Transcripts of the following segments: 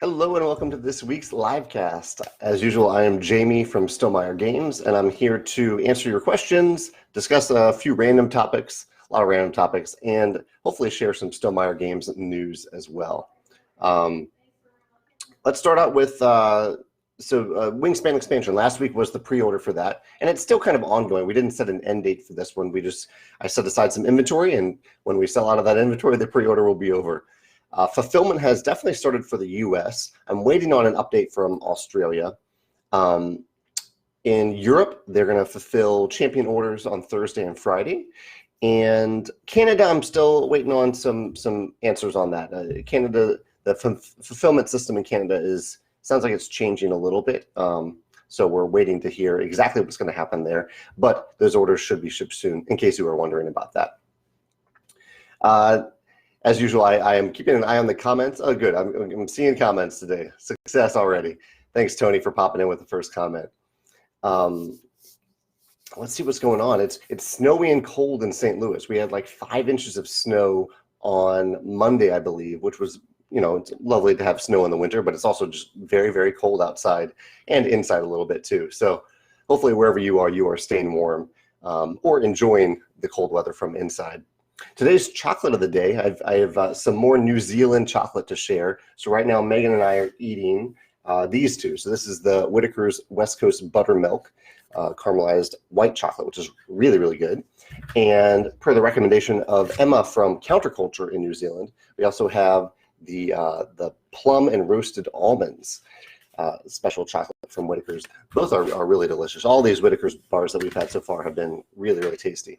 Hello and welcome to this week's livecast. As usual, I am Jamie from Stonemaier Games, and I'm here to answer your questions, discuss a few random topics, a lot of random topics, and hopefully share some Stonemaier Games news as well. Let's start out with Wingspan expansion. Last week was the pre-order for that, and it's still kind of ongoing. We didn't set an end date for this one. I set aside some inventory, and when we sell out of that inventory, the pre-order will be over. Fulfillment has definitely started for the US. I'm waiting on an update from Australia. In Europe, they're going to fulfill champion orders on Thursday and Friday. And Canada, I'm still waiting on some answers on that. Canada, the fulfillment system in Canada sounds like it's changing a little bit. So we're waiting to hear exactly what's going to happen there. But those orders should be shipped soon, in case you were wondering about that. As usual, I am keeping an eye on the comments. Oh, good. I'm seeing comments today. Success already. Thanks, Tony, for popping in with the first comment. Let's see what's going on. It's snowy and cold in St. Louis. We had like 5 inches of snow on Monday, I believe, which was, it's lovely to have snow in the winter, but it's also just very, very cold outside and inside a little bit too. So hopefully wherever you are staying warm or enjoying the cold weather from inside. Today's chocolate of the day, I have some more New Zealand chocolate to share. So right now, Megan and I are eating these two. So this is the Whitaker's West Coast Buttermilk caramelized white chocolate, which is really, really good. And per the recommendation of Emma from Counterculture in New Zealand, we also have the plum and roasted almonds special chocolate from Whitaker's. Both are really delicious. All these Whitaker's bars that we've had so far have been really, really tasty.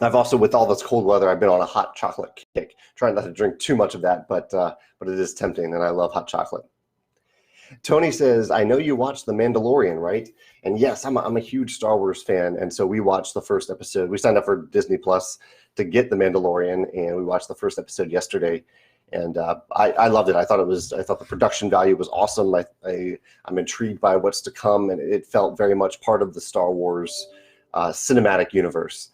I've also, with all this cold weather, I've been on a hot chocolate kick. Trying not to drink too much of that, but it is tempting, and I love hot chocolate. Tony says, I know you watched The Mandalorian, right? And yes, I'm a huge Star Wars fan, and so we watched the first episode. We signed up for Disney Plus to get The Mandalorian, and we watched the first episode yesterday, and I loved it. I thought the production value was awesome. I'm intrigued by what's to come, and it felt very much part of the Star Wars cinematic universe.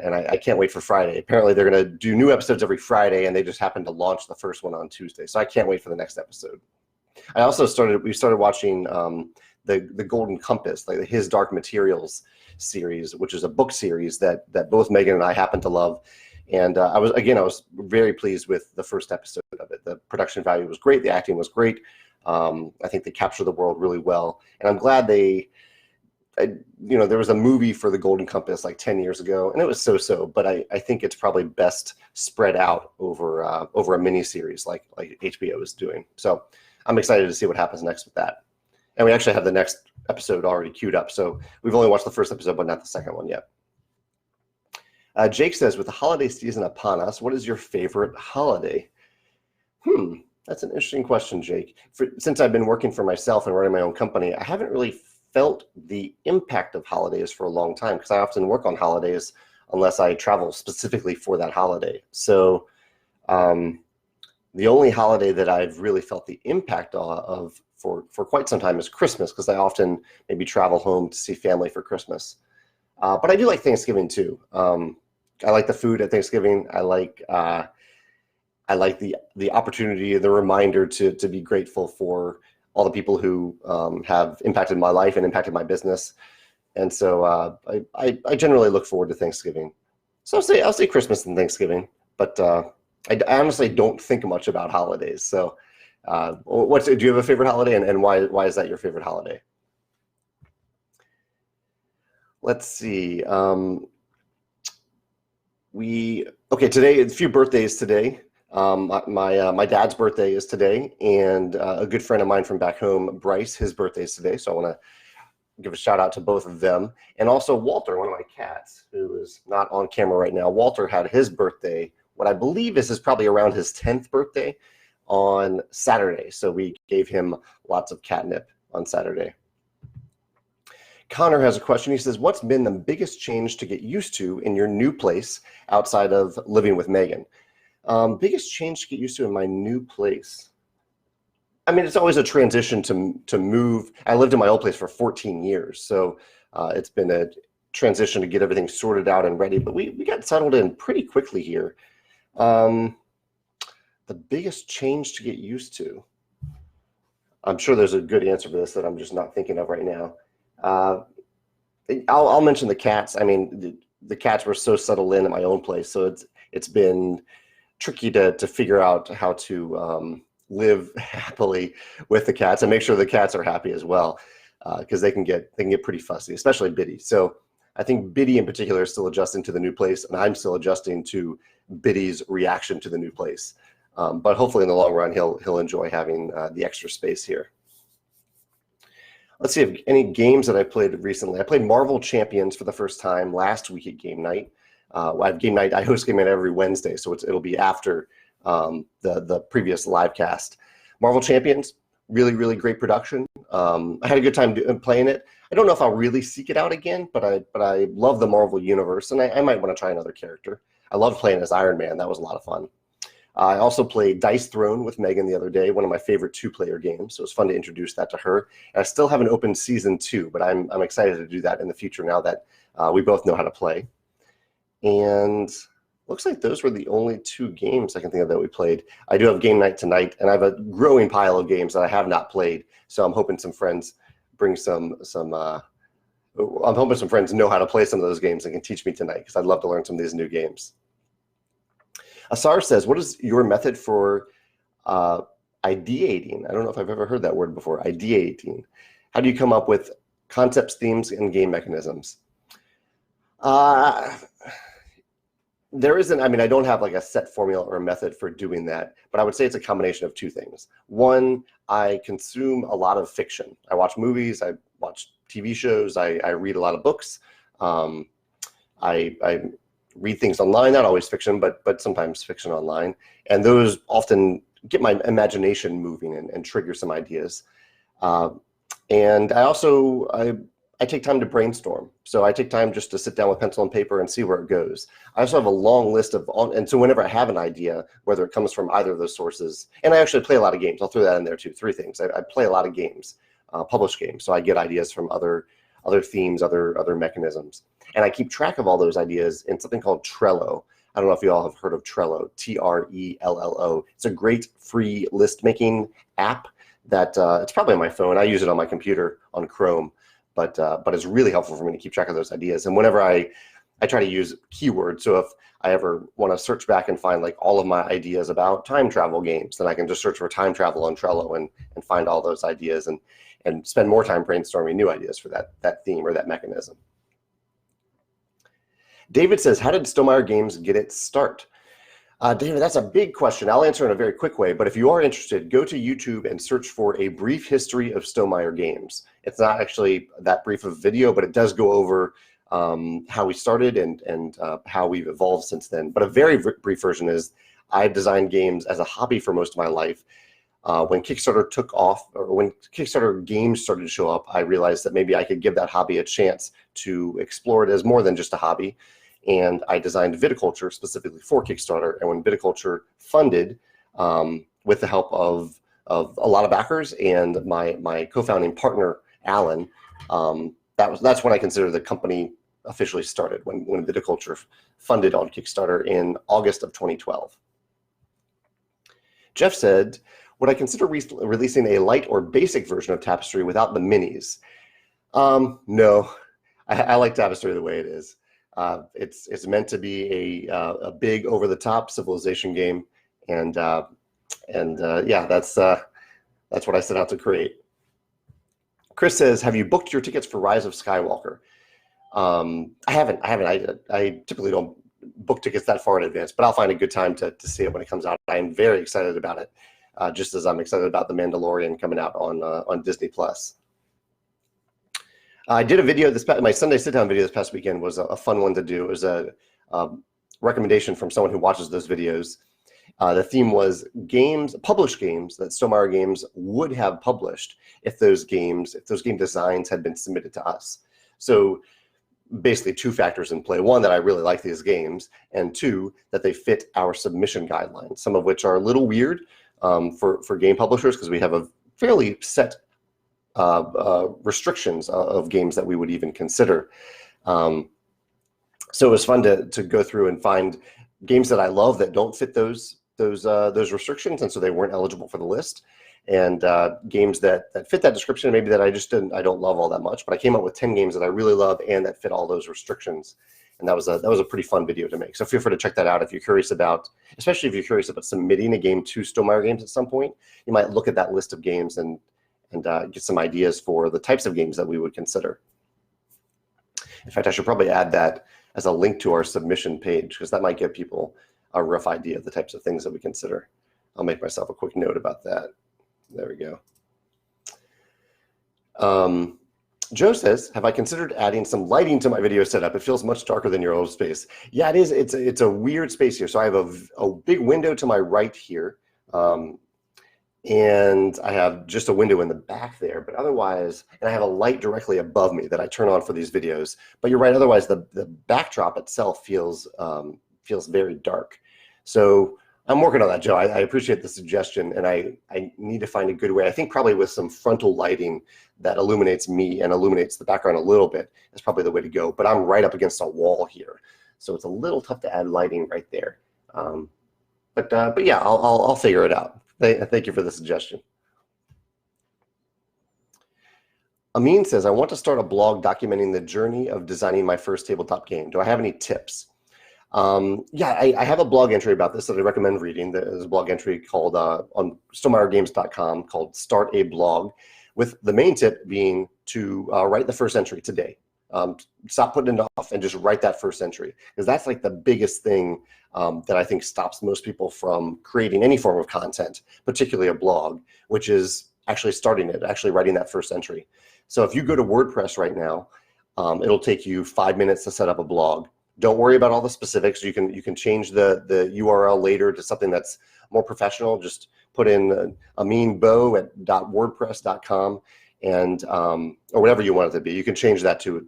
And I can't wait for Friday. Apparently, they're going to do new episodes every Friday, and they just happened to launch the first one on Tuesday. So I can't wait for the next episode. We started watching the Golden Compass, like His Dark Materials series, which is a book series that both Megan and I happen to love. And I was very pleased with the first episode of it. The production value was great. The acting was great. I think they captured the world really well. And I'm glad there was a movie for the Golden Compass like 10 years ago, and it was so-so, but I think it's probably best spread out over a mini-series like HBO is doing. So I'm excited to see what happens next with that. And we actually have the next episode already queued up, so we've only watched the first episode, but not the second one yet. Jake says, with the holiday season upon us, what is your favorite holiday? That's an interesting question, Jake. Since I've been working for myself and running my own company, I haven't really felt the impact of holidays for a long time because I often work on holidays unless I travel specifically for that holiday. So the only holiday that I've really felt the impact of for quite some time is Christmas, because I often maybe travel home to see family for Christmas. But I do like Thanksgiving too. I like the food at Thanksgiving. I like the opportunity, the reminder to be grateful for all the people who have impacted my life and impacted my business. And so I generally look forward to Thanksgiving. So I'll say Christmas and Thanksgiving, but I honestly don't think much about holidays. So do you have a favorite holiday, and why is that your favorite holiday? Let's see. Today, a few birthdays today. My dad's birthday is today, and a good friend of mine from back home, Bryce, his birthday is today. So I want to give a shout out to both of them. And also Walter, one of my cats, who is not on camera right now. Walter had his birthday, what I believe is probably around his 10th birthday, on Saturday. So we gave him lots of catnip on Saturday. Connor has a question. He says, what's been the biggest change to get used to in your new place outside of living with Megan? Biggest change to get used to in my new place. I mean, it's always a transition to move. I lived in my old place for 14 years, so it's been a transition to get everything sorted out and ready, but we got settled in pretty quickly here. The biggest change to get used to. I'm sure there's a good answer for this that I'm just not thinking of right now. Uh, I'll mention the cats. I mean, the cats were so settled in at my own place, so it's been tricky to figure out how to live happily with the cats and make sure the cats are happy as well, because they can get pretty fussy, especially Biddy. So I think Biddy in particular is still adjusting to the new place, and I'm still adjusting to Biddy's reaction to the new place. But hopefully in the long run, he'll enjoy having the extra space here. Let's see if any games that I played recently. I played Marvel Champions for the first time last week at game night. I host game night every Wednesday, so it'll be after the previous live cast. Marvel Champions, really, really great production. I had a good time playing it. I don't know if I'll really seek it out again, but I love the Marvel universe, and I might want to try another character. I loved playing as Iron Man. That was a lot of fun. I also played Dice Throne with Megan the other day, one of my favorite two-player games, so it was fun to introduce that to her. And I still haven't opened Season 2, but I'm excited to do that in the future now that we both know how to play. And looks like those were the only two games I can think of that we played. I do have game night tonight, and I have a growing pile of games that I have not played, so I'm hoping some friends bring I'm hoping some friends know how to play some of those games and can teach me tonight, because I'd love to learn some of these new games. Asar says, what is your method for ideating? I don't know if I've ever heard that word before, ideating. How do you come up with concepts, themes, and game mechanisms? There isn't, I mean, I don't have like a set formula or a method for doing that, but I would say it's a combination of two things. One, I consume a lot of fiction. I watch movies, I watch TV shows, I read a lot of books. I read things online, not always fiction, but sometimes fiction online. And those often get my imagination moving and trigger some ideas. And I take time to brainstorm. So I take time just to sit down with pencil and paper and see where it goes. I also have a long list and so whenever I have an idea, whether it comes from either of those sources, and I actually play a lot of games. I'll throw that in there too, three things. I play a lot of games, published games. So I get ideas from other themes, other mechanisms. And I keep track of all those ideas in something called Trello. I don't know if you all have heard of Trello, Trello. It's a great free list making app that it's probably on my phone. I use it on my computer on Chrome, but it's really helpful for me to keep track of those ideas. And whenever I try to use keywords, so if I ever want to search back and find like all of my ideas about time travel games, then I can just search for time travel on Trello and find all those ideas and spend more time brainstorming new ideas for that theme or that mechanism. David says, how did Stonemaier Games get its start? David, that's a big question. I'll answer in a very quick way, but if you are interested, go to YouTube and search for a brief history of Stonemaier Games. It's not actually that brief of a video, but it does go over how we started and how we've evolved since then. But a very brief version is I've designed games as a hobby for most of my life. When Kickstarter took off, or when Kickstarter games started to show up, I realized that maybe I could give that hobby a chance to explore it as more than just a hobby. And I designed viticulture specifically for Kickstarter. And when viticulture funded, with the help of a lot of backers and my co-founding partner, Alan, that's when I consider the company officially started, when viticulture funded on Kickstarter in August of 2012. Jeff said, would I consider releasing a light or basic version of Tapestry without the minis? No, I like Tapestry the way it is. It's meant to be a big over-the-top civilization game, and yeah, that's what I set out to create. Chris says, have you booked your tickets for Rise of Skywalker? I haven't. I typically don't book tickets that far in advance, but I'll find a good time to see it when it comes out. I am very excited about it, just as I'm excited about The Mandalorian coming out on Disney+. I did a video my Sunday sit-down video this past weekend was a fun one to do. It was a recommendation from someone who watches those videos. The theme was published games that Stonemaier Games would have published if those game designs had been submitted to us. So basically two factors in play. One, that I really like these games, and two, that they fit our submission guidelines, some of which are a little weird for game publishers because we have a fairly set restrictions of games that we would even consider. So it was fun to go through and find games that I love that don't fit those restrictions, and so they weren't eligible for the list. and games that fit that description, maybe that I don't love all that much, but I came up with 10 games that I really love and that fit all those restrictions. And that was a pretty fun video to make. So feel free to check that out if you're curious about, especially if you're curious about submitting a game to Stonemaier Games at some point. You might look at that list of games and get some ideas for the types of games that we would consider. In fact, I should probably add that as a link to our submission page, because that might give people a rough idea of the types of things that we consider. I'll make myself a quick note about that. There we go. Joe says, have I considered adding some lighting to my video setup? It feels much darker than your old space. Yeah, it is. It's a weird space here. So I have a big window to my right here. And I have just a window in the back there, but otherwise, and I have a light directly above me that I turn on for these videos. But you're right, otherwise the backdrop itself feels very dark. So I'm working on that, Joe. I appreciate the suggestion, and I need to find a good way. I think probably with some frontal lighting that illuminates me and illuminates the background a little bit is probably the way to go. But I'm right up against a wall here, so it's a little tough to add lighting right there. But yeah, I'll figure it out. Thank you for the suggestion. Amin says, I want to start a blog documenting the journey of designing my first tabletop game. Do I have any tips? Yeah, I have a blog entry about this that I recommend reading. There's a blog entry called on stonemeiergames.com called Start a Blog, with the main tip being to write the first entry today. Stop putting it off and just write that first entry, because that's like the biggest thing that I think stops most people from creating any form of content, particularly a blog, which is actually starting it, actually writing that first entry. So if you go to WordPress right now, it'll take you 5 minutes to set up a blog. Don't worry about all the specifics. You can change the URL later to something that's more professional. Just put in aminbo@wordpress.com and or whatever you want it to be. You can change that to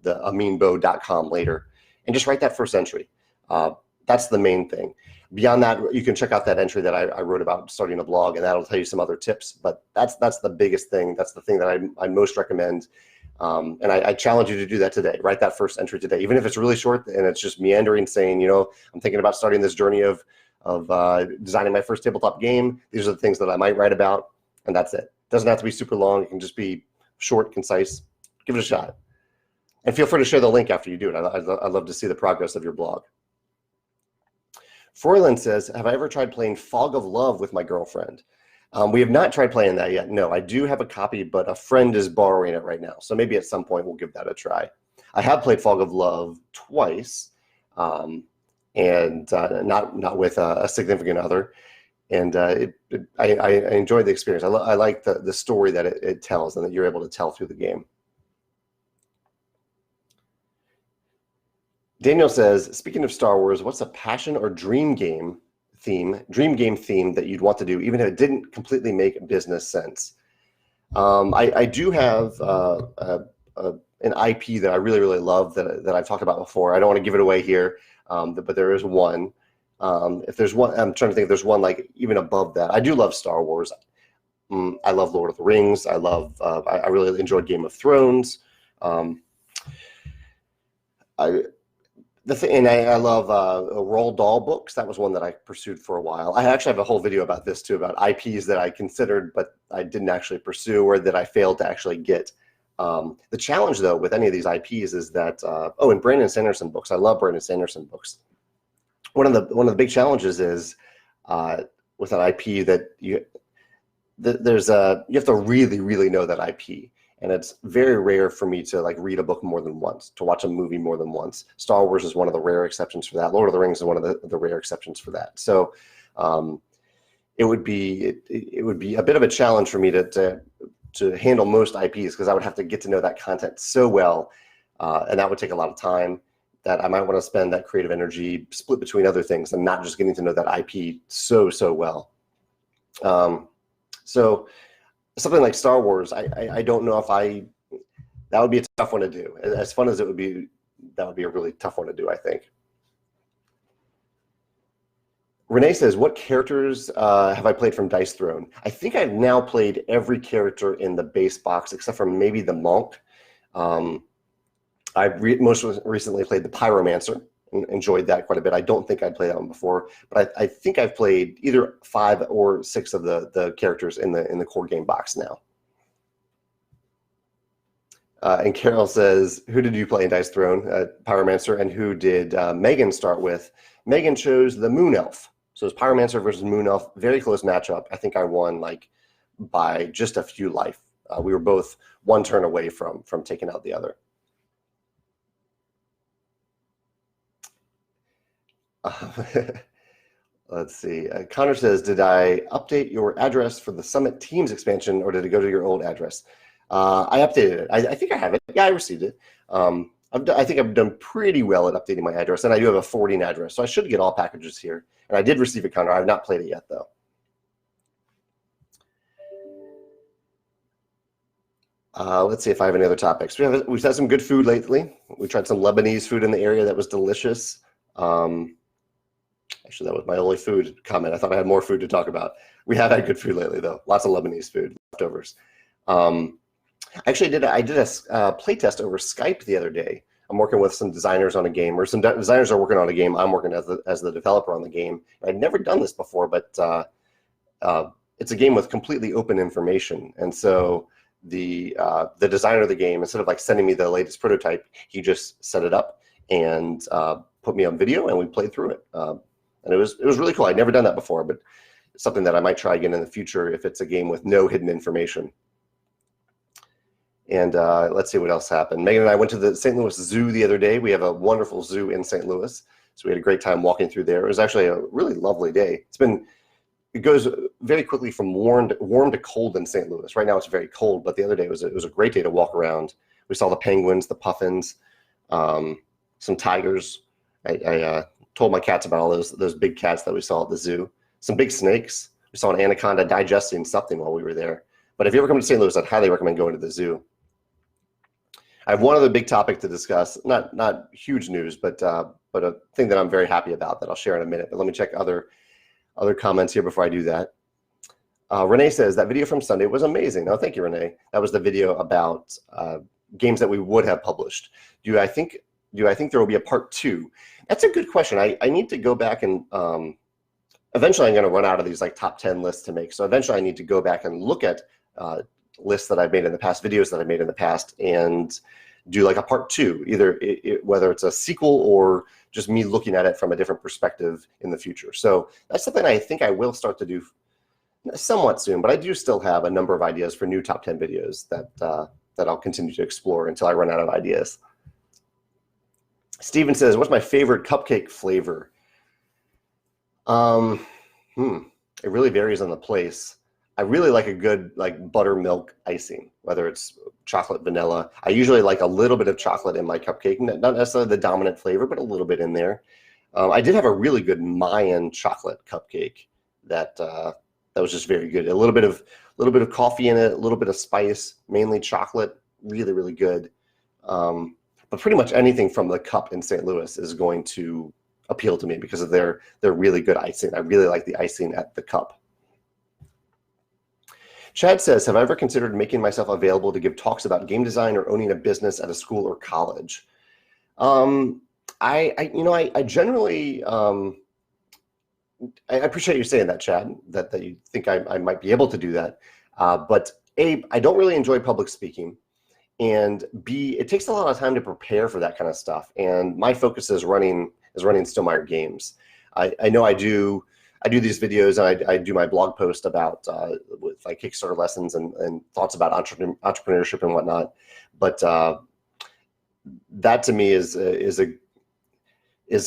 the aminbo.com later, and just write that first entry. That's the main thing. Beyond that, you can check out that entry that I wrote about starting a blog, and that'll tell you some other tips. But that's the biggest thing. That's the thing that I most recommend. And I challenge you to do that today. Write that first entry today, even if it's really short and it's just meandering, saying, I'm thinking about starting this journey of designing my first tabletop game. These are the things that I might write about, and that's it. It doesn't have to be super long. It can just be short, concise. Give it a shot. And feel free to share the link after you do it. I'd love to see the progress of your blog. Froyland says, have I ever tried playing Fog of Love with my girlfriend? We have not tried playing that yet. No, I do have a copy, but a friend is borrowing it right now. So maybe at some point we'll give that a try. I have played Fog of Love twice, and not with a significant other. And I enjoyed the experience. I like the story that it tells and that you're able to tell through the game. Daniel says, speaking of Star Wars, what's a passion or dream game theme that you'd want to do, even if it didn't completely make business sense? I do have an IP that I really, really love that I've talked about before. I don't want to give it away here, but there is one. If there's one, I'm trying to think if there's one like even above that. I do love Star Wars. I love Lord of the Rings. I really enjoyed Game of Thrones. I love Roald Dahl books. That was one that I pursued for a while. I actually have a whole video about this too, about IPs that I considered but I didn't actually pursue, or that I failed to actually get. The challenge though with any of these IPs is that and Brandon Sanderson books. I love Brandon Sanderson books. One of the big challenges is with an IP that you have to really, really know that IP. And it's very rare for me to like read a book more than once, to watch a movie more than once. Star Wars is one of the rare exceptions for that. Lord of the Rings is one of the rare exceptions for that. So it would be a bit of a challenge for me to handle most IPs, because I would have to get to know that content so well, and that would take a lot of time, that I might want to spend that creative energy split between other things and not just getting to know that IP so well. So something like Star Wars, I don't know if that would be a tough one to do. As fun as it would be, that would be a really tough one to do, I think. Renee says, what characters have I played from Dice Throne? I think I've now played every character in the base box except for maybe the Monk. I most recently played the Pyromancer, enjoyed that quite a bit. I don't think I'd played that one before, but I think I've played either 5 or 6 of the characters in the core game box now. And Carol says, who did you play in Dice Throne? Pyromancer. And who did Megan start with? Megan chose the Moon Elf. So it's Pyromancer versus Moon Elf. Very close matchup. I think I won like by just a few life. We were both one turn away from taking out the other. Let's see. Connor says, did I update your address for the Summit Teams expansion, or did it go to your old address? I updated it. I think I have it. Yeah, I received it. I think I've done pretty well at updating my address, and I do have a forwarding address, so I should get all packages here. And I did receive it, Connor. I have not played it yet, though. Let's see if I have any other topics. We've had some good food lately. We tried some Lebanese food in the area that was delicious. Actually, that was my only food comment. I thought I had more food to talk about. We have had good food lately, though. Lots of Lebanese food, leftovers. Actually, I did a play test over Skype the other day. I'm working with some designers on a game, or some designers are working on a game. I'm working as the developer on the game. I'd never done this before, but it's a game with completely open information. And so the designer of the game, instead of like sending me the latest prototype, he just set it up and put me on video, and we played through it. And it was really cool. I'd never done that before, but it's something that I might try again in the future if it's a game with no hidden information. And let's see what else happened. Megan and I went to the St. Louis Zoo the other day. We have a wonderful zoo in St. Louis, so we had a great time walking through there. It was actually a really lovely day. It goes very quickly from warm to cold in St. Louis. Right now it's very cold, but the other day it was a great day to walk around. We saw the penguins, the puffins, some tigers. I told my cats about all those big cats that we saw at the zoo. Some big snakes. We saw an anaconda digesting something while we were there. But if you ever come to St. Louis, I'd highly recommend going to the zoo. I have one other big topic to discuss. Not huge news, but a thing that I'm very happy about that I'll share in a minute. But let me check other comments here before I do that. Renee says that video from Sunday was amazing. Oh, thank you, Renee. That was the video about games that we would have published. Do I think there will be a part 2? That's a good question. I need to go back and eventually I'm going to run out of these like top 10 lists to make. So eventually I need to go back and look at lists that I've made in the past, videos that I've made in the past, and do like a part 2, either whether it's a sequel or just me looking at it from a different perspective in the future. So that's something I think I will start to do somewhat soon, but I do still have a number of ideas for new top 10 videos that I'll continue to explore until I run out of ideas. Steven says, what's my favorite cupcake flavor? It really varies on the place. I really like a good like buttermilk icing, whether it's chocolate, vanilla. I usually like a little bit of chocolate in my cupcake, not necessarily the dominant flavor, but a little bit in there. I did have a really good Mayan chocolate cupcake that was just very good. A little bit of coffee in it, a little bit of spice, mainly chocolate. Really, really good. But pretty much anything from the cup in St. Louis is going to appeal to me because of their really good icing. I really like the icing at the cup. Chad says, have I ever considered making myself available to give talks about game design or owning a business at a school or college? I generally, I appreciate you saying that, Chad, that you think I might be able to do that. But A, I don't really enjoy public speaking. And B, it takes a lot of time to prepare for that kind of stuff. And my focus is running Stonemaier games. I know I do these videos, and I do my blog post about with like Kickstarter lessons and thoughts about entrepreneurship and whatnot. But that to me is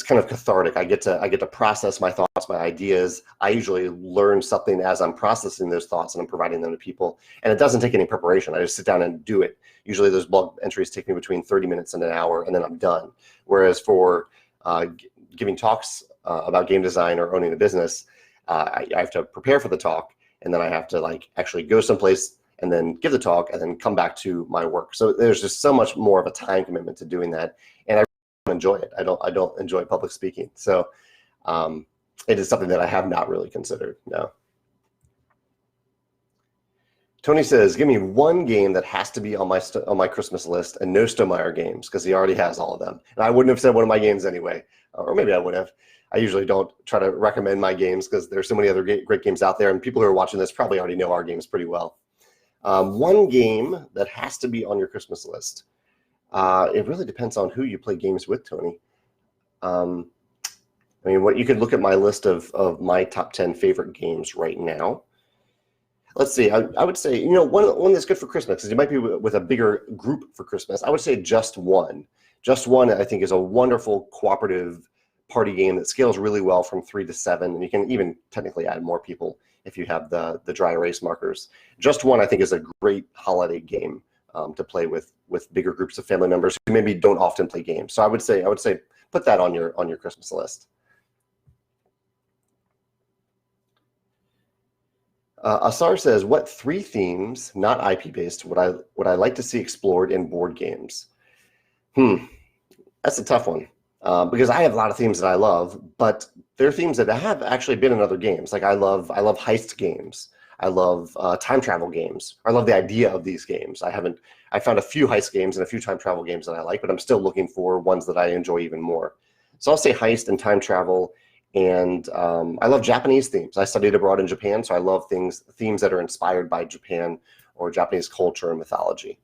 kind of cathartic. I get to process my thoughts, my ideas. I usually learn something as I'm processing those thoughts and I'm providing them to people. And it doesn't take any preparation. I just sit down and do it. Usually those blog entries take me between 30 minutes and an hour, and then I'm done. Whereas for giving talks about game design or owning a business, I have to prepare for the talk, and then I have to like actually go someplace and then give the talk and then come back to my work. So there's just so much more of a time commitment to doing that. And I don't enjoy it. I don't enjoy public speaking. So it is something that I have not really considered, no. Tony says, give me one game that has to be on my Christmas list and no Stonemaier games, because he already has all of them. And I wouldn't have said one of my games anyway, or maybe I would have. I usually don't try to recommend my games because there's so many other great games out there, and people who are watching this probably already know our games pretty well. One game that has to be on your Christmas list. It really depends on who you play games with, Tony. I mean, what you could look at my list of my top 10 favorite games right now. Let's see. I would say, one that's good for Christmas, because you might be with a bigger group for Christmas. I would say Just One. Just One, I think, is a wonderful cooperative party game that scales really well from 3 to 7, and you can even technically add more people if you have the dry erase markers. Just One, I think, is a great holiday game to play with bigger groups of family members who maybe don't often play games. So I would say put that on your Christmas list. Asar says, what 3 themes, not IP based, would I like to see explored in board games? That's a tough one. Because I have a lot of themes that I love, but there are themes that have actually been in other games. Like I love heist games. I love time travel games. I love the idea of these games. I found a few heist games and a few time travel games that I like, but I'm still looking for ones that I enjoy even more. So I'll say heist and time travel. And I love Japanese themes. I studied abroad in Japan, so I love themes that are inspired by Japan or Japanese culture and mythology.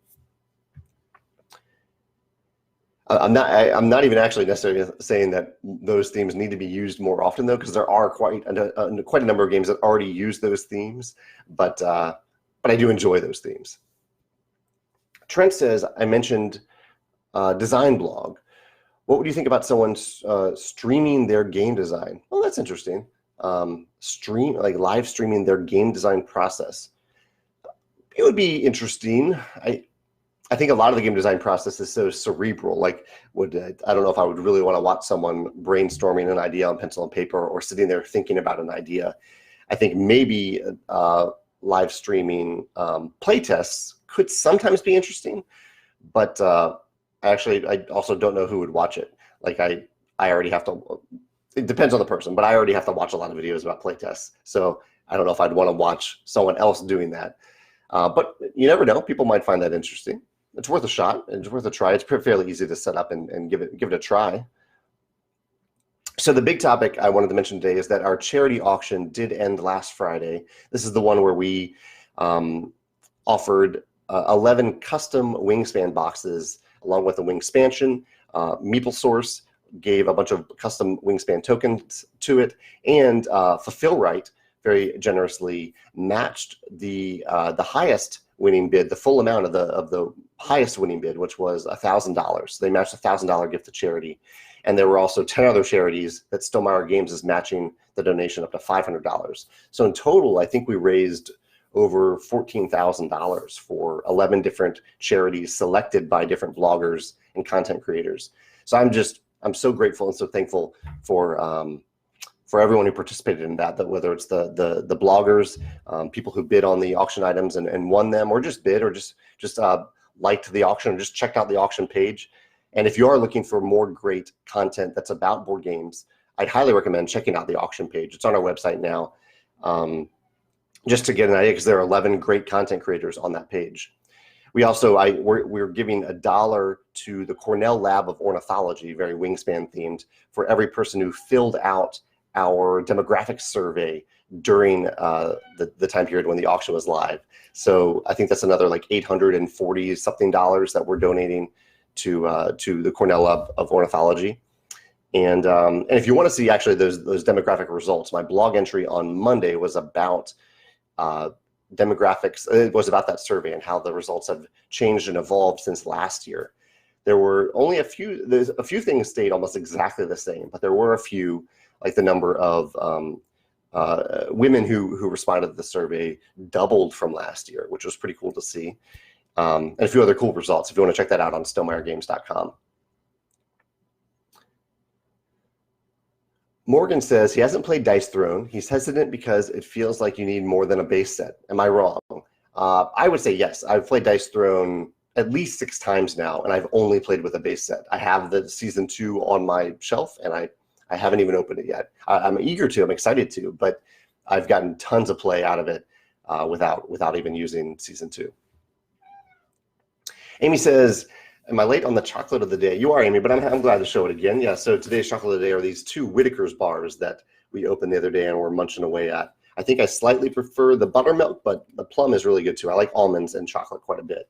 I'm not even actually necessarily saying that those themes need to be used more often, though, because there are quite a number of games that already use those themes. But I do enjoy those themes. Trent says, I mentioned Design Blog. What would you think about someone streaming their game design? Well, that's interesting. Live streaming their game design process. It would be interesting. I think a lot of the game design process is so cerebral. Like, I don't know if I would really want to watch someone brainstorming an idea on pencil and paper or sitting there thinking about an idea. I think maybe live streaming playtests could sometimes be interesting, but I also don't know who would watch it. Like I already have to, it depends on the person, but I already have to watch a lot of videos about playtests. So I don't know if I'd want to watch someone else doing that. But you never know, people might find that interesting. It's worth a shot, it's worth a try. It's fairly easy to set up and give it a try. So the big topic I wanted to mention today is that our charity auction did end last Friday. This is the one where we offered 11 custom Wingspan boxes along with a Wingspansion. MeepleSource gave a bunch of custom Wingspan tokens to it, and Fulfillrite very generously matched the highest winning bid, the full amount of the highest winning bid, which was $1,000. They matched a $1,000 gift to charity. And there were also 10 other charities that Stonemaier Games is matching the donation up to $500. So in total, I think we raised over $14,000 for 11 different charities selected by different bloggers and content creators. So I'm so grateful and so thankful for everyone who participated in that whether it's the bloggers, people who bid on the auction items and won them, or just bid, or just liked the auction, or just checked out the auction page. And if you are looking for more great content that's about board games, I'd highly recommend checking out the auction page. It's on our website now, just to get an idea, because there are 11 great content creators on that page. We also, we're giving $1 to the Cornell Lab of Ornithology, very Wingspan themed, for every person who filled out our demographics survey during the time period when the auction was live. So I think that's another like $840 something that we're donating to the Cornell Lab of Ornithology. And if you want to see actually those demographic results, my blog entry on Monday was about demographics. It was about that survey and how the results have changed and evolved since last year. There were only a few things stayed almost exactly the same, but there were a few, like the number of women who responded to the survey doubled from last year, which was pretty cool to see. And a few other cool results if you want to check that out on stonemeiergames.com. Morgan says he hasn't played Dice Throne. He's hesitant because it feels like you need more than a base set. Am I wrong? I would say yes. I've played Dice Throne at least 6 times now, and I've only played with a base set. I have the season 2 on my shelf, and I haven't even opened it yet. I'm eager to, I'm excited to, but I've gotten tons of play out of it without even using season 2. Amy says, am I late on the chocolate of the day? You are, Amy, but I'm glad to show it again. Yeah, so today's chocolate of the day are these 2 Whitaker's bars that we opened the other day and we're munching away at. I think I slightly prefer the buttermilk, but the plum is really good too. I like almonds and chocolate quite a bit.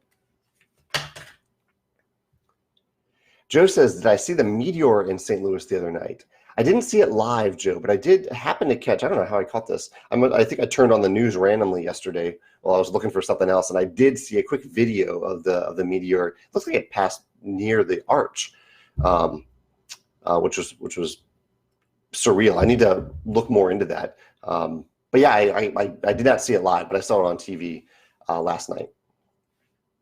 Joe says, did I see the meteor in St. Louis the other night? I didn't see it live, Joe, but I did happen to catch, I don't know how I caught this. I think I turned on the news randomly yesterday while I was looking for something else, and I did see a quick video of the meteor. It looks like it passed near the arch, which was surreal. I need to look more into that. But yeah, I did not see it live, but I saw it on TV last night.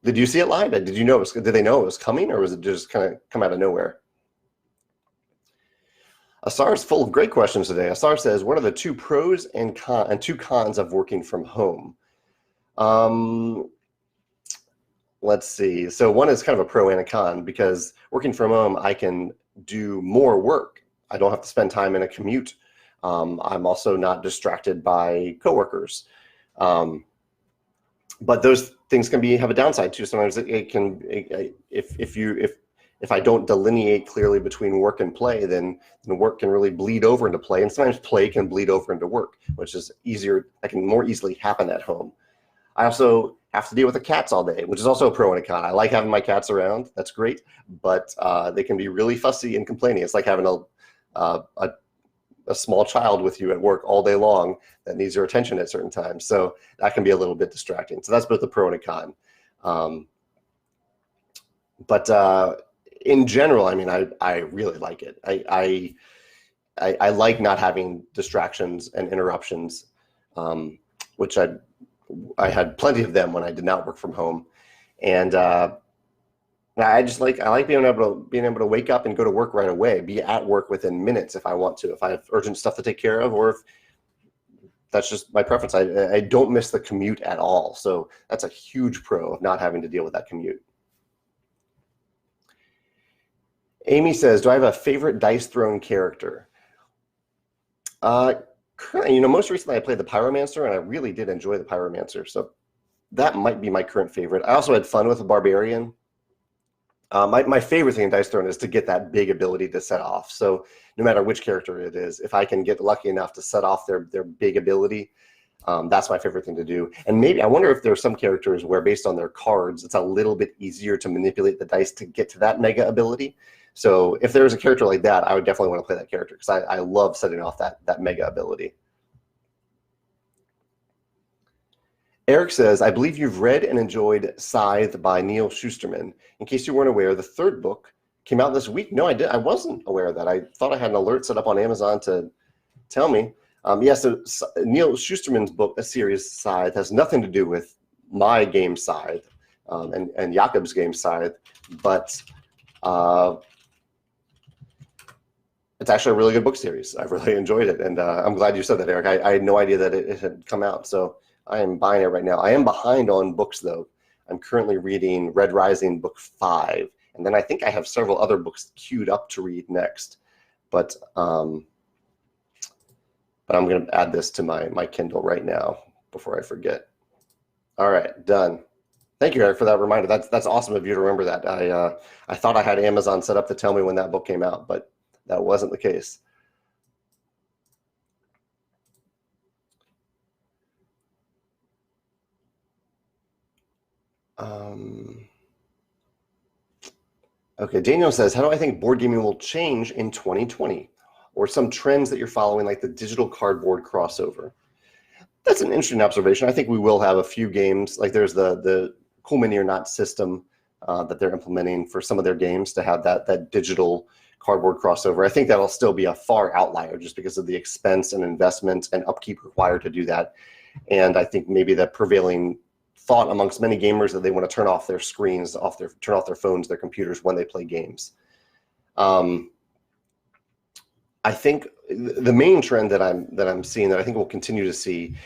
Did you see it live? Did you know? Did they know it was coming, or was it just kind of come out of nowhere? Asar is full of great questions today. Asar says, what are the 2 pros and 2 cons of working from home? Let's see. So one is kind of a pro and a con, because working from home, I can do more work. I don't have to spend time in a commute. I'm also not distracted by coworkers. But those things can have a downside too. Sometimes if I don't delineate clearly between work and play, then the work can really bleed over into play, and sometimes play can bleed over into work, which is easier. That can more easily happen at home. I also have to deal with the cats all day, which is also a pro and a con. I like having my cats around. That's great, but they can be really fussy and complaining. It's like having a small child with you at work all day long that needs your attention at certain times. So that can be a little bit distracting. So that's both a pro and a con. But in general, I mean, I really like it. I like not having distractions and interruptions, which I had plenty of them when I did not work from home. And I like being able to wake up and go to work right away, be at work within minutes if I want to, if I have urgent stuff to take care of, or if that's just my preference. I don't miss the commute at all. So that's a huge pro of not having to deal with that commute. Amy says, do I have a favorite Dice Throne character? Currently, most recently I played the Pyromancer, and I really did enjoy the Pyromancer. So that might be my current favorite. I also had fun with the Barbarian. My favorite thing in Dice Throne is to get that big ability to set off. So no matter which character it is, if I can get lucky enough to set off their big ability, that's my favorite thing to do. And maybe I wonder if there are some characters where, based on their cards, it's a little bit easier to manipulate the dice to get to that mega ability. So if there's a character like that, I would definitely want to play that character, because I love setting off that mega ability. Eric says, I believe you've read and enjoyed Scythe by Neil Shusterman. In case you weren't aware, the 3rd book came out this week. No, I wasn't aware of that. I thought I had an alert set up on Amazon to tell me. Yeah, so Neil Shusterman's book, a series, Scythe, has nothing to do with my game Scythe and Jakob's game Scythe, but it's actually a really good book series. I've really enjoyed it, and I'm glad you said that, Eric. I had no idea that it had come out, so I am buying it right now. I am behind on books, though. I'm currently reading Red Rising book 5, and then I think I have several other books queued up to read next. But I'm going to add this to my Kindle right now before I forget. All right, done. Thank you, Eric, for that reminder. That's awesome of you to remember that. I thought I had Amazon set up to tell me when that book came out, but that wasn't the case. Okay, Daniel says, how do I think board gaming will change in 2020? Or some trends that you're following, like the digital cardboard crossover? That's an interesting observation. I think we will have a few games, like there's the Cool Mini or Not system that they're implementing for some of their games to have that digital cardboard crossover. I think that'll still be a far outlier just because of the expense and investment and upkeep required to do that. And I think maybe the prevailing thought amongst many gamers that they want to turn off their screens, turn off their phones, their computers when they play games. I think the main trend that I'm seeing, that I think we'll continue to see,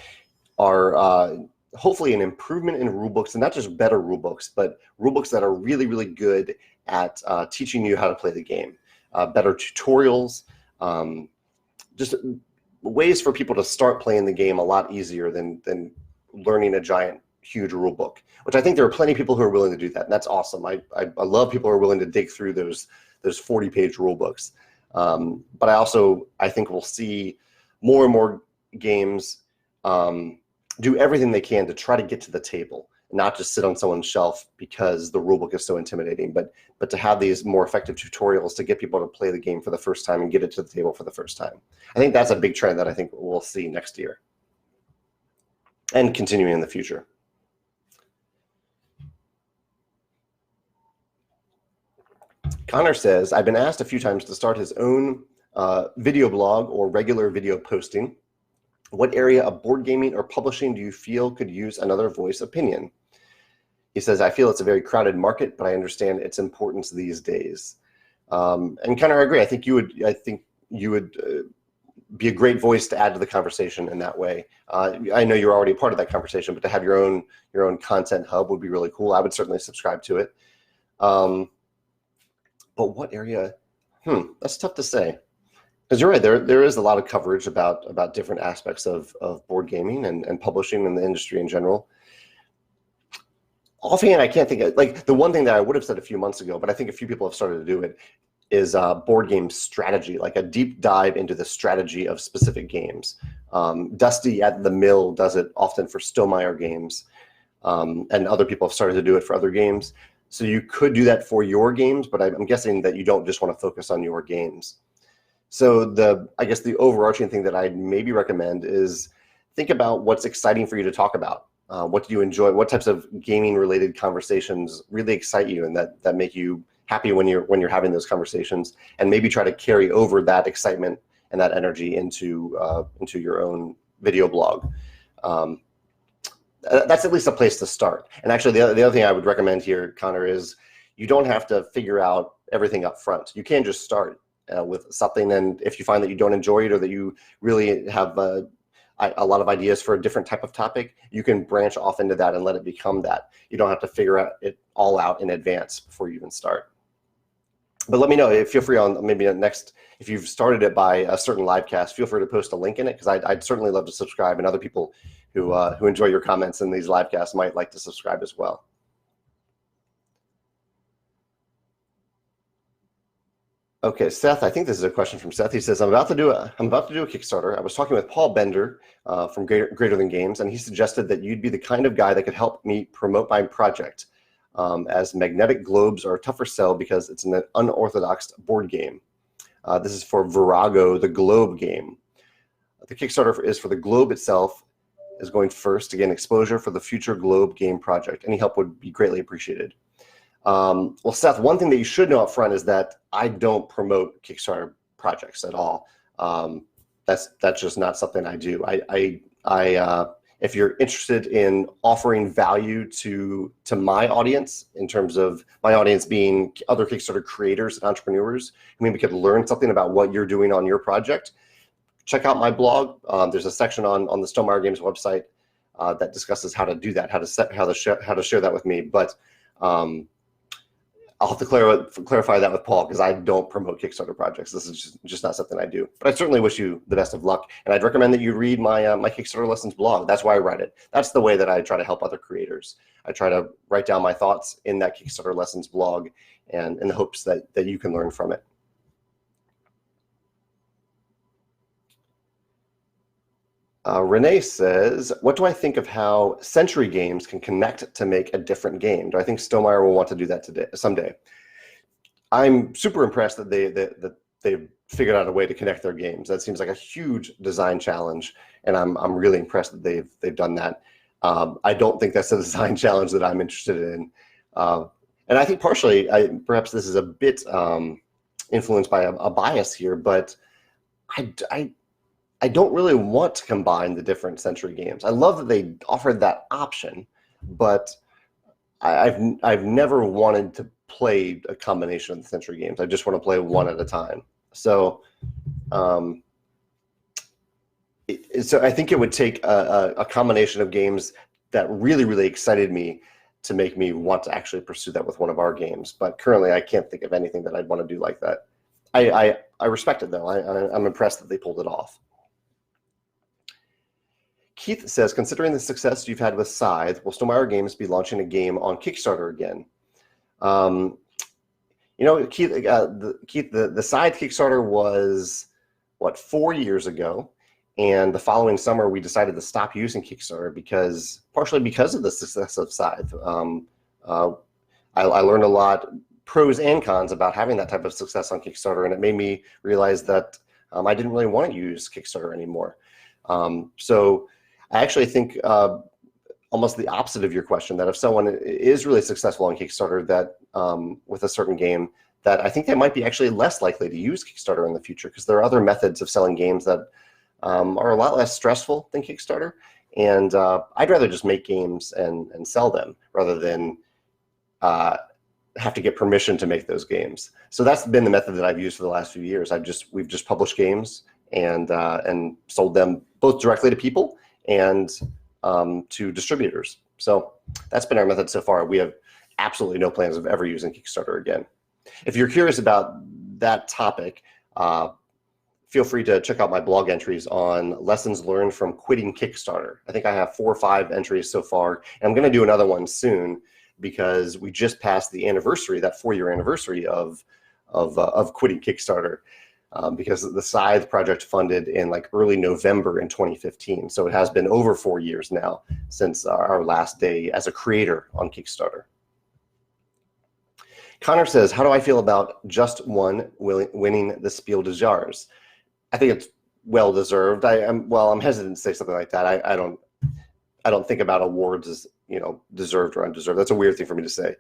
are hopefully an improvement in rule books, and not just better rule books, but rule books that are really, really good at teaching you how to play the game. Better tutorials, just ways for people to start playing the game a lot easier than learning a giant, huge rule book, which I think there are plenty of people who are willing to do that. And that's awesome. I love people who are willing to dig through those 40-page rule books. But I think we'll see more and more games do everything they can to try to get to the table, not just sit on someone's shelf because the rulebook is so intimidating, but to have these more effective tutorials to get people to play the game for the first time and get it to the table for the first time. I think that's a big trend that I think we'll see next year and continuing in the future. Connor says, I've been asked a few times to start his own video blog or regular video posting. What area of board gaming or publishing do you feel could use another voice opinion? He says, I feel it's a very crowded market, but I understand its importance these days. And Connor, I agree. I think you would be a great voice to add to the conversation in that way. I know you're already a part of that conversation, but to have your own content hub would be really cool. I would certainly subscribe to it. But what area? That's tough to say. Because you're right, there is a lot of coverage about different aspects of board gaming and publishing in the industry in general. Offhand, I can't think of, like, the one thing that I would have said a few months ago, but I think a few people have started to do it, is board game strategy, like a deep dive into the strategy of specific games. Dusty at the Mill does it often for Stonemaier games, and other people have started to do it for other games. So you could do that for your games, but I'm guessing that you don't just want to focus on your games. So I guess the overarching thing that I'd maybe recommend is think about what's exciting for you to talk about. What do you enjoy? What types of gaming-related conversations really excite you and that make you happy when you're having those conversations? And maybe try to carry over that excitement and that energy into your own video blog. That's at least a place to start. And actually, the other thing I would recommend here, Connor, is you don't have to figure out everything up front. You can just start with something, and if you find that you don't enjoy it or that you really have a lot of ideas for a different type of topic, you can branch off into that and let it become that. You don't have to figure it all out in advance before you even start. But let me know, feel free on maybe next, if you've started it by a certain live cast, feel free to post a link in it, because I'd certainly love to subscribe, and other people who enjoy your comments in these live casts might like to subscribe as well. Okay, Seth, I think this is a question from Seth. He says, I'm about to do a Kickstarter. I was talking with Paul Bender from Greater Than Games, and he suggested that you'd be the kind of guy that could help me promote my project, as magnetic globes are a tougher sell because it's an unorthodox board game. This is for Virago, the Globe game. The Kickstarter is for the Globe itself, is going first to gain exposure for the future Globe game project. Any help would be greatly appreciated. Well, Seth, one thing that you should know up front is that I don't promote Kickstarter projects at all. That's just not something I do. If you're interested in offering value to my audience, in terms of my audience being other Kickstarter creators and entrepreneurs, I mean, we could learn something about what you're doing on your project, check out my blog. There's a section on the Stonemaier Games website that discusses how to do that, how to share that with me. But I'll have to clarify that with Paul, because I don't promote Kickstarter projects. This is just not something I do. But I certainly wish you the best of luck, and I'd recommend that you read my my Kickstarter Lessons blog. That's why I write it. That's the way that I try to help other creators. I try to write down my thoughts in that Kickstarter Lessons blog, and in the hopes that you can learn from it. Renee says, what do I think of how Century Games can connect to make a different game? Do I think Stonemaier will want to do that someday? I'm super impressed that they've figured out a way to connect their games. That seems like a huge design challenge, and I'm really impressed that they've done that. I don't think that's a design challenge that I'm interested in. And I think partially, perhaps this is a bit influenced by a bias here, but I don't really want to combine the different Century games. I love that they offered that option, but I've never wanted to play a combination of the Century games. I just want to play one at a time. So, so I think it would take a combination of games that really, really excited me to make me want to actually pursue that with one of our games. But currently, I can't think of anything that I'd want to do like that. I respect it, though. I'm impressed that they pulled it off. Keith says, considering the success you've had with Scythe, will Stonemaier Games be launching a game on Kickstarter again? Keith, the Scythe Kickstarter was, 4 years ago? And the following summer, we decided to stop using Kickstarter partially because of the success of Scythe. I learned a lot, pros and cons, about having that type of success on Kickstarter, and it made me realize that I didn't really want to use Kickstarter anymore. So I actually think almost the opposite of your question, that if someone is really successful on Kickstarter that with a certain game, that I think they might be actually less likely to use Kickstarter in the future, because there are other methods of selling games that are a lot less stressful than Kickstarter. And I'd rather just make games and sell them rather than have to get permission to make those games. So that's been the method that I've used for the last few years. We've just published games and sold them both directly to people and to distributors. So that's been our method so far. We have absolutely no plans of ever using Kickstarter again. If you're curious about that topic, feel free to check out my blog entries on lessons learned from quitting Kickstarter. I think I have 4 or 5 entries so far, and I'm going to do another one soon because we just passed the anniversary, that 4-year anniversary of quitting Kickstarter, because the Scythe project funded in like early November in 2015. So it has been over 4 years now since our last day as a creator on Kickstarter. Connor says, how do I feel about Just One winning the Spiel des Jahres? I think it's well-deserved. I'm hesitant to say something like that. I don't think about awards as, deserved or undeserved. That's a weird thing for me to say.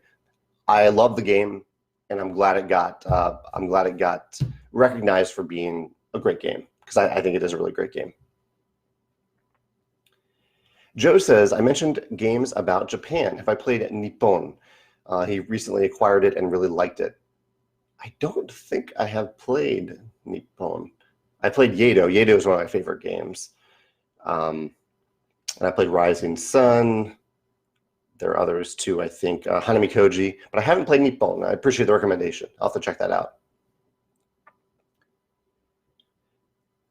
I love the game, and I'm glad it got recognized for being a great game, because I think it is a really great game. Joe says, I mentioned games about Japan. Have I played Nippon? He recently acquired it and really liked it. I don't think I have played Nippon. I played Yedo. Yedo is one of my favorite games. And I played Rising Sun. There are others too, I think. Hanami Koji. But I haven't played Nippon. I appreciate the recommendation. I'll have to check that out.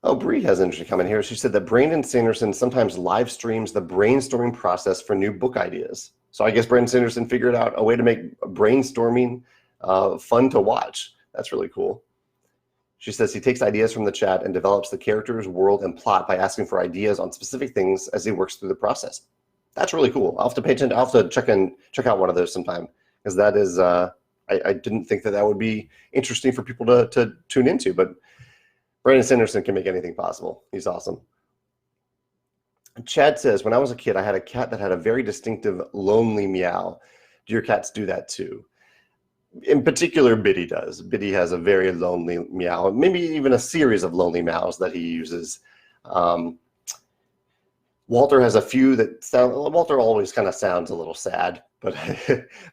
Oh, Bree has an interesting comment here. She said that Brandon Sanderson sometimes live streams the brainstorming process for new book ideas. So I guess Brandon Sanderson figured out a way to make brainstorming fun to watch. That's really cool. She says he takes ideas from the chat and develops the characters, world, and plot by asking for ideas on specific things as he works through the process. That's really cool. I'll have to pay attention. I'll have to check out one of those sometime, because that is I didn't think that would be interesting for people to tune into, but Brandon Sanderson can make anything possible. He's awesome. Chad says, when I was a kid, I had a cat that had a very distinctive lonely meow. Do your cats do that too? In particular, Biddy does. Biddy has a very lonely meow, maybe even a series of lonely meows that he uses. Walter has a few that sound, Walter always kind of sounds a little sad, but,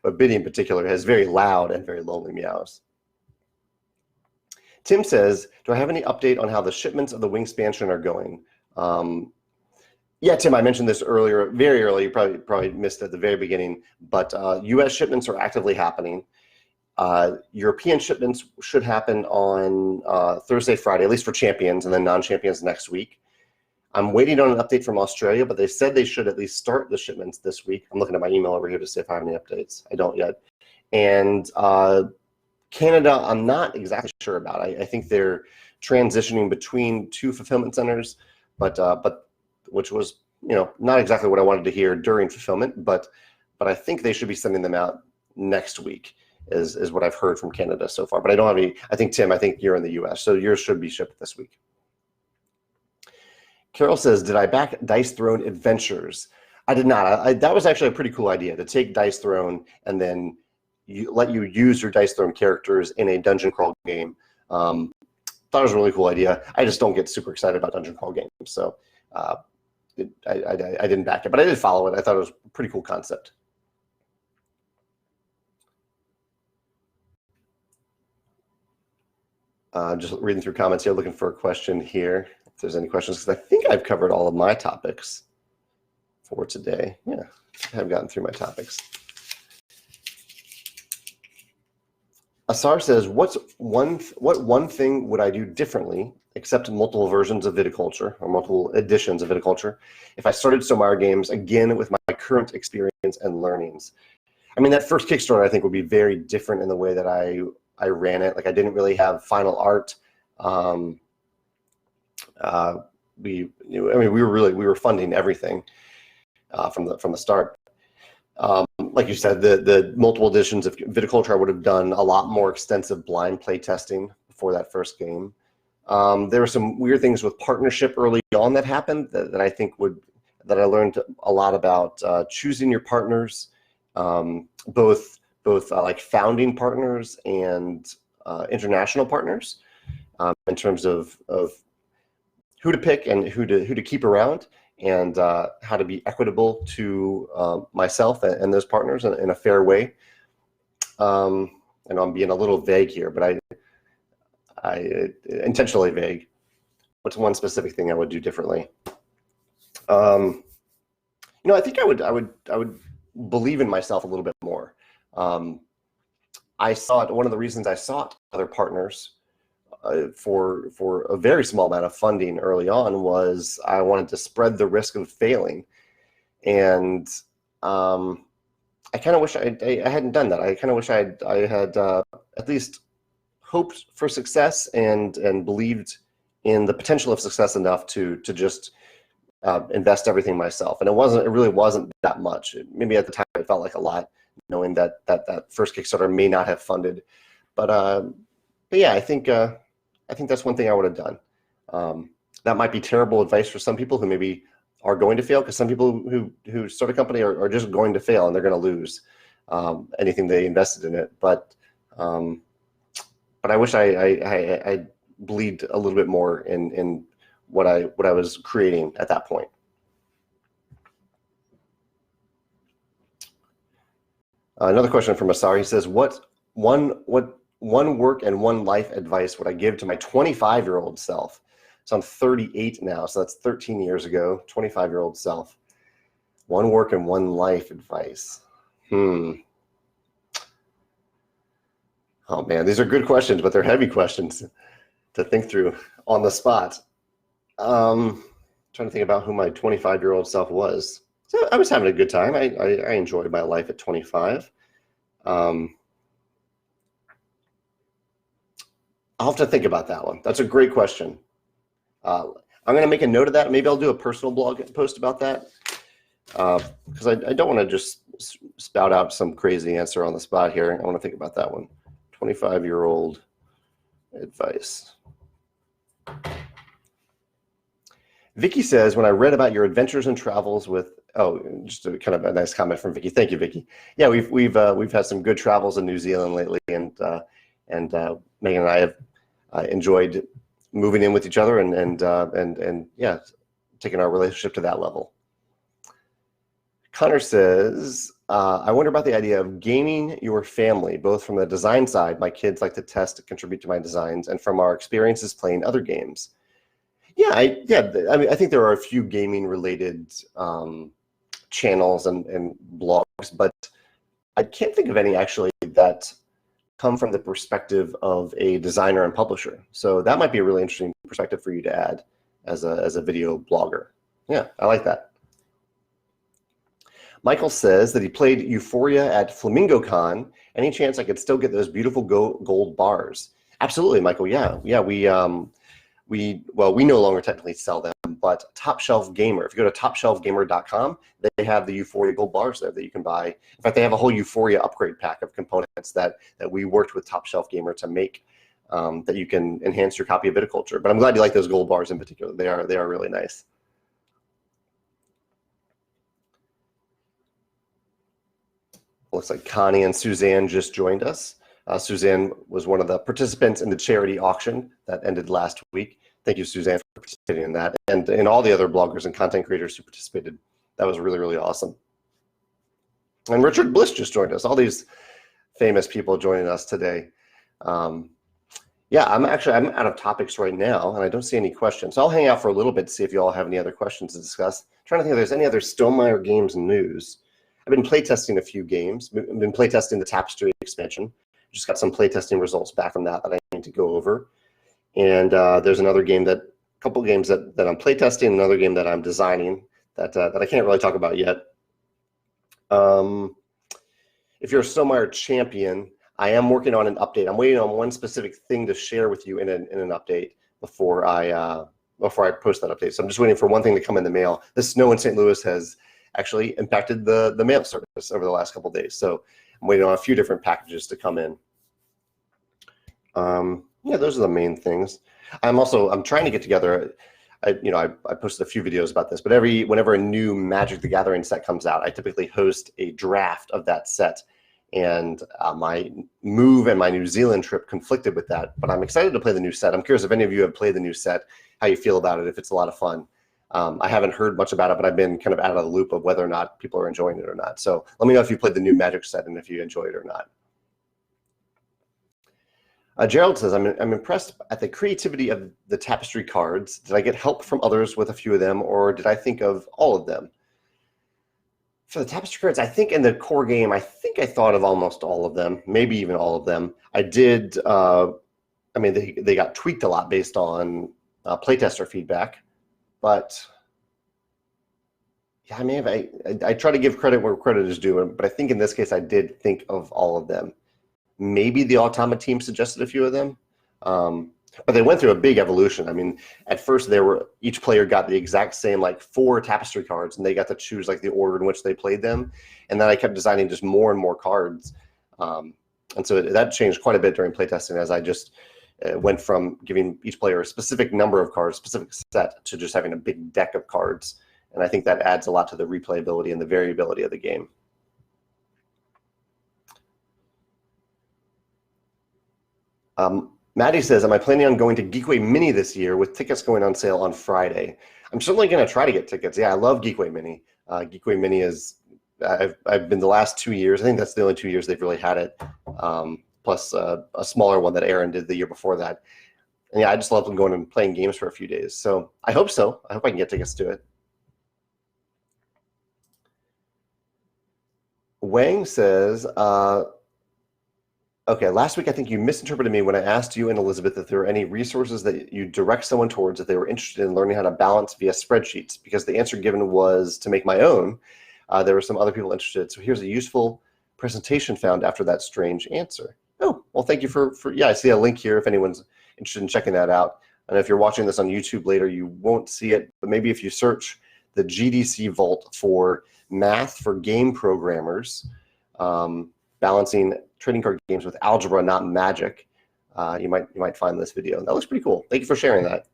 but Biddy in particular has very loud and very lonely meows. Tim says, do I have any update on how the shipments of the Wingspansion are going? Yeah, Tim, I mentioned this earlier, very early. You probably missed it at the very beginning, but US shipments are actively happening. European shipments should happen on Thursday, Friday, at least for champions, and then non-champions next week. I'm waiting on an update from Australia, but they said they should at least start the shipments this week. I'm looking at my email over here to see if I have any updates. I don't yet. And Canada, I'm not exactly sure about. I think they're transitioning between 2 fulfillment centers, but which was, not exactly what I wanted to hear during fulfillment, but I think they should be sending them out next week is what I've heard from Canada so far. But I don't have any. I think, Tim, you're in the US, so yours should be shipped this week. Carol says, did I back Dice Throne Adventures? I did not. That was actually a pretty cool idea, to take Dice Throne and then let you use your Dice Throne characters in a dungeon crawl game. Thought it was a really cool idea. I just don't get super excited about dungeon crawl games, so I didn't back it, but I did follow it. I thought it was a pretty cool concept. Just reading through comments here, looking for a question here, if there's any questions, because I think I've covered all of my topics for today. Yeah, I have gotten through my topics. Asar says, what one thing would I do differently accept multiple versions of viticulture or multiple editions of viticulture if I started Stonemaier Games again with my current experience and learnings. I mean, that first Kickstarter I think would be very different in the way that I ran it. Like I didn't really have final art. We were funding everything from the start. Like you said, the multiple editions of viticulture, I would have done a lot more extensive blind play testing before that first game. There were some weird things with partnership early on that happened that I think that I learned a lot about choosing your partners, both like founding partners and international partners, in terms of who to pick and who to keep around, and how to be equitable to myself and those partners in a fair way. And I'm being a little vague here, but I intentionally vague. What's one specific thing I would do differently? I think I would believe in myself a little bit more. One of the reasons I sought other partners for a very small amount of funding early on was I wanted to spread the risk of failing, and I kind of wish I hadn't done that. I kind of wish I had at least hoped for success and believed in the potential of success enough to just invest everything myself. And it really wasn't that much. Maybe at the time it felt like a lot, knowing that first Kickstarter may not have funded. But yeah, I think that's one thing I would have done. That might be terrible advice for some people who maybe are going to fail, because some people who start a company are just going to fail and they're going to lose anything they invested in it. But I wish I believed a little bit more in what I was creating at that point. Another question from Asar. He says, what one work and one life advice would I give to my 25-year-old self? So I'm 38 now, so that's 13 years ago, 25-year-old self. One work and one life advice. Oh man, these are good questions, but they're heavy questions to think through on the spot. Trying to think about who my 25-year-old self was. So I was having a good time. I enjoyed my life at 25. I'll have to think about that one. That's a great question. I'm going to make a note of that. Maybe I'll do a personal blog post about that, because I don't want to just spout out some crazy answer on the spot here. I want to think about that one. 25-year-old advice. Vicky says, when I read about your adventures and travels with, just a kind of a nice comment from Vicky. Thank you, Vicky. Yeah, we've had some good travels in New Zealand lately, and Megan and I have enjoyed moving in with each other and yeah, taking our relationship to that level. Connor says, I wonder about the idea of gaming your family, both from the design side. My kids like to test and contribute to my designs, and from our experiences playing other games. Yeah, I mean, I think there are a few gaming related channels and blogs, but I can't think of any actually that come from the perspective of a designer and publisher. So that might be a really interesting perspective for you to add as a video blogger. Yeah, I like that. Michael says that he played Euphoria at FlamingoCon. Any chance I could still get those beautiful gold bars? Absolutely, Michael. Yeah, we no longer technically sell them, but Top Shelf Gamer, if you go to topshelfgamer.com, they have the Euphoria gold bars there that you can buy. In fact, they have a whole Euphoria upgrade pack of components that we worked with Top Shelf Gamer to make, that you can enhance your copy of Viticulture. But I'm glad you like those gold bars in particular. They are really nice. Looks like Connie and Suzanne just joined us. Suzanne was one of the participants in the charity auction that ended last week. Thank you, Suzanne, for participating in that, and all the other bloggers and content creators who participated. That was really, really awesome. And Richard Bliss just joined us. All these famous people joining us today. Yeah, I'm out of topics right now, and I don't see any questions. So I'll hang out for a little bit to see if you all have any other questions to discuss. I'm trying to think if there's any other Stonemaier Games news. I've been playtesting a few games. I've been playtesting the Tapestry expansion. Just got some playtesting results back from that I need to go over. And there's another game a couple games that I'm playtesting, another game that I'm designing that I can't really talk about yet. If you're a Stonemaier champion, I am working on an update. I'm waiting on one specific thing to share with you in an update before I post that update. So I'm just waiting for one thing to come in the mail. The snow in St. Louis has actually impacted the mail service over the last couple of days. So I'm waiting on a few different packages to come in. Yeah, those are the main things. I'm trying to get together. I posted a few videos about this, but whenever a new Magic the Gathering set comes out, I typically host a draft of that set. And my move and my New Zealand trip conflicted with that, but I'm excited to play the new set. I'm curious if any of you have played the new set, how you feel about it, if it's a lot of fun. I haven't heard much about it, but I've been kind of out of the loop of whether or not people are enjoying it or not. So let me know if you played the new Magic set and if you enjoy it or not. Gerald says, I'm impressed at the creativity of the tapestry cards. Did I get help from others with a few of them, or did I think of all of them? For the tapestry cards, I think in the core game, I think I thought of almost all of them, maybe even all of them. I did, they got tweaked a lot based on playtester feedback, but yeah, I try to give credit where credit is due, but I think in this case, I did think of all of them. Maybe the Automa team suggested a few of them, but they went through a big evolution. I mean, at first each player got the exact same 4 tapestry cards, and they got to choose the order in which they played them. And then I kept designing just more and more cards, and so that changed quite a bit during playtesting as I just went from giving each player a specific number of cards, specific set, to just having a big deck of cards. And I think that adds a lot to the replayability and the variability of the game. Maddie says, am I planning on going to Geekway Mini this year with tickets going on sale on Friday? I'm certainly going to try to get tickets. Yeah, I love Geekway Mini. Geekway Mini is, I've been the last 2 years. I think that's the only 2 years they've really had it, plus a smaller one that Aaron did the year before that. And yeah, I just love them going and playing games for a few days. So I hope so. I hope I can get tickets to it. Wang says, okay, last week I think you misinterpreted me when I asked you and Elizabeth if there were any resources that you direct someone towards if they were interested in learning how to balance via spreadsheets, because the answer given was to make my own. There were some other people interested. So here's a useful presentation found after that strange answer. Oh, well, thank you for yeah, I see a link here if anyone's interested in checking that out. And if you're watching this on YouTube later, you won't see it, but maybe if you search the GDC Vault for math for game programmers, balancing trading card games with algebra, not magic, you might find this video. That looks pretty cool. Thank you for sharing that.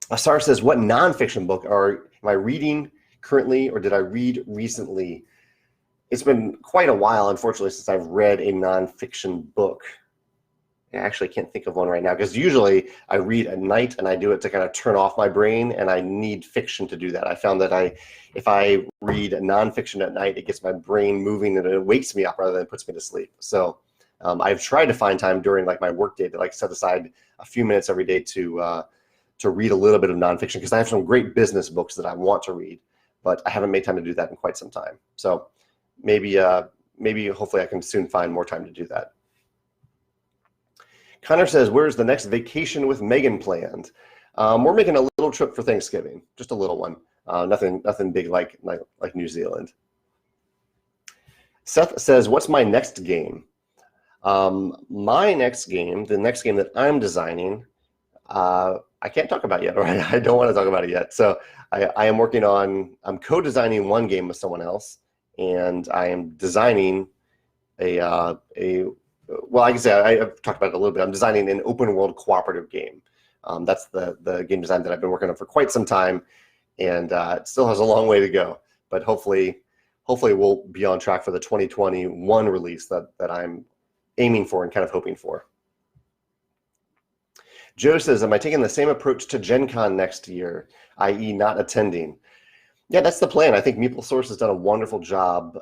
Asar says, what nonfiction book am I reading currently, or did I read recently? It's been quite a while, unfortunately, since I've read a nonfiction book. I actually can't think of one right now, because usually I read at night and I do it to kind of turn off my brain, and I need fiction to do that. I found that if I read nonfiction at night, it gets my brain moving and it wakes me up rather than puts me to sleep. So I've tried to find time during my work day to set aside a few minutes every day to read a little bit of nonfiction, because I have some great business books that I want to read, but I haven't made time to do that in quite some time. So maybe hopefully I can soon find more time to do that. Connor says, where's the next vacation with Megan planned? We're making a little trip for Thanksgiving, just a little one. Nothing big like New Zealand. Seth says, what's my next game? My next game, the next game that I'm designing, I can't talk about yet, right? I don't want to talk about it yet. So I'm co-designing one game with someone else, and I am designing well, like I said, I've talked about it a little bit. I'm designing an open world cooperative game. That's the game design that I've been working on for quite some time, and it still has a long way to go. But hopefully we'll be on track for the 2021 release that I'm aiming for and kind of hoping for. Joe says, am I taking the same approach to Gen Con next year, i.e. not attending? Yeah, that's the plan. I think MeepleSource has done a wonderful job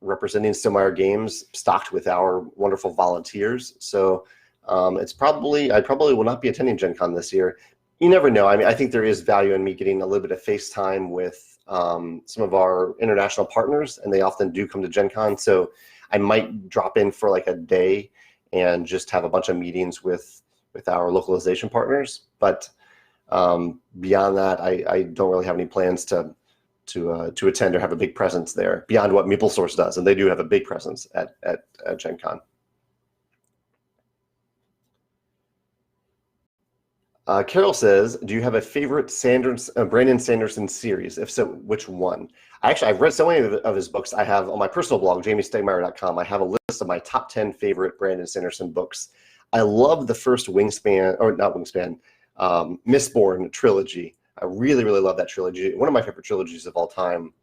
representing Stonemaier games stocked with our wonderful volunteers. So I probably will not be attending Gen Con this year. You never know. I mean, I think there is value in me getting a little bit of face time with some of our international partners, and they often do come to Gen Con. So I might drop in for a day and just have a bunch of meetings with with our localization partners. But beyond that, I don't really have any plans to attend or have a big presence there beyond what MapleSource does, and they do have a big presence at Gen Con. Carol says, do you have a favorite Brandon Sanderson series? If so, which one? I've read so many of his books. I have on my personal blog, jamiestegmeyer.com, I have a list of my top 10 favorite Brandon Sanderson books. I love the first Mistborn trilogy. I really, really love that trilogy. One of my favorite trilogies of all time.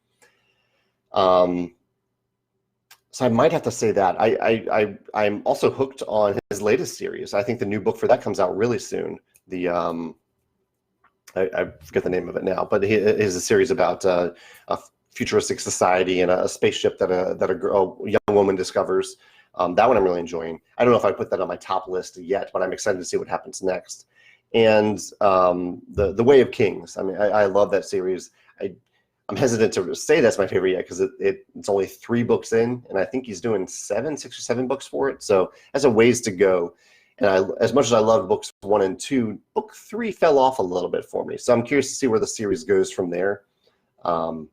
So I might have to say that. I'm also hooked on his latest series. I think the new book for that comes out really soon. I forget the name of it now, but it is a series about a futuristic society and a spaceship that a young woman discovers. That one I'm really enjoying. I don't know if I put that on my top list yet, but I'm excited to see what happens next. And the Way of Kings. I mean, I love that series. I'm hesitant to say that's my favorite yet because it's only 3 books in, and I think he's doing 6 or 7 books for it. So that's a ways to go. And as much as I loved books 1 and 2, book 3 fell off a little bit for me. So I'm curious to see where the series goes from there. So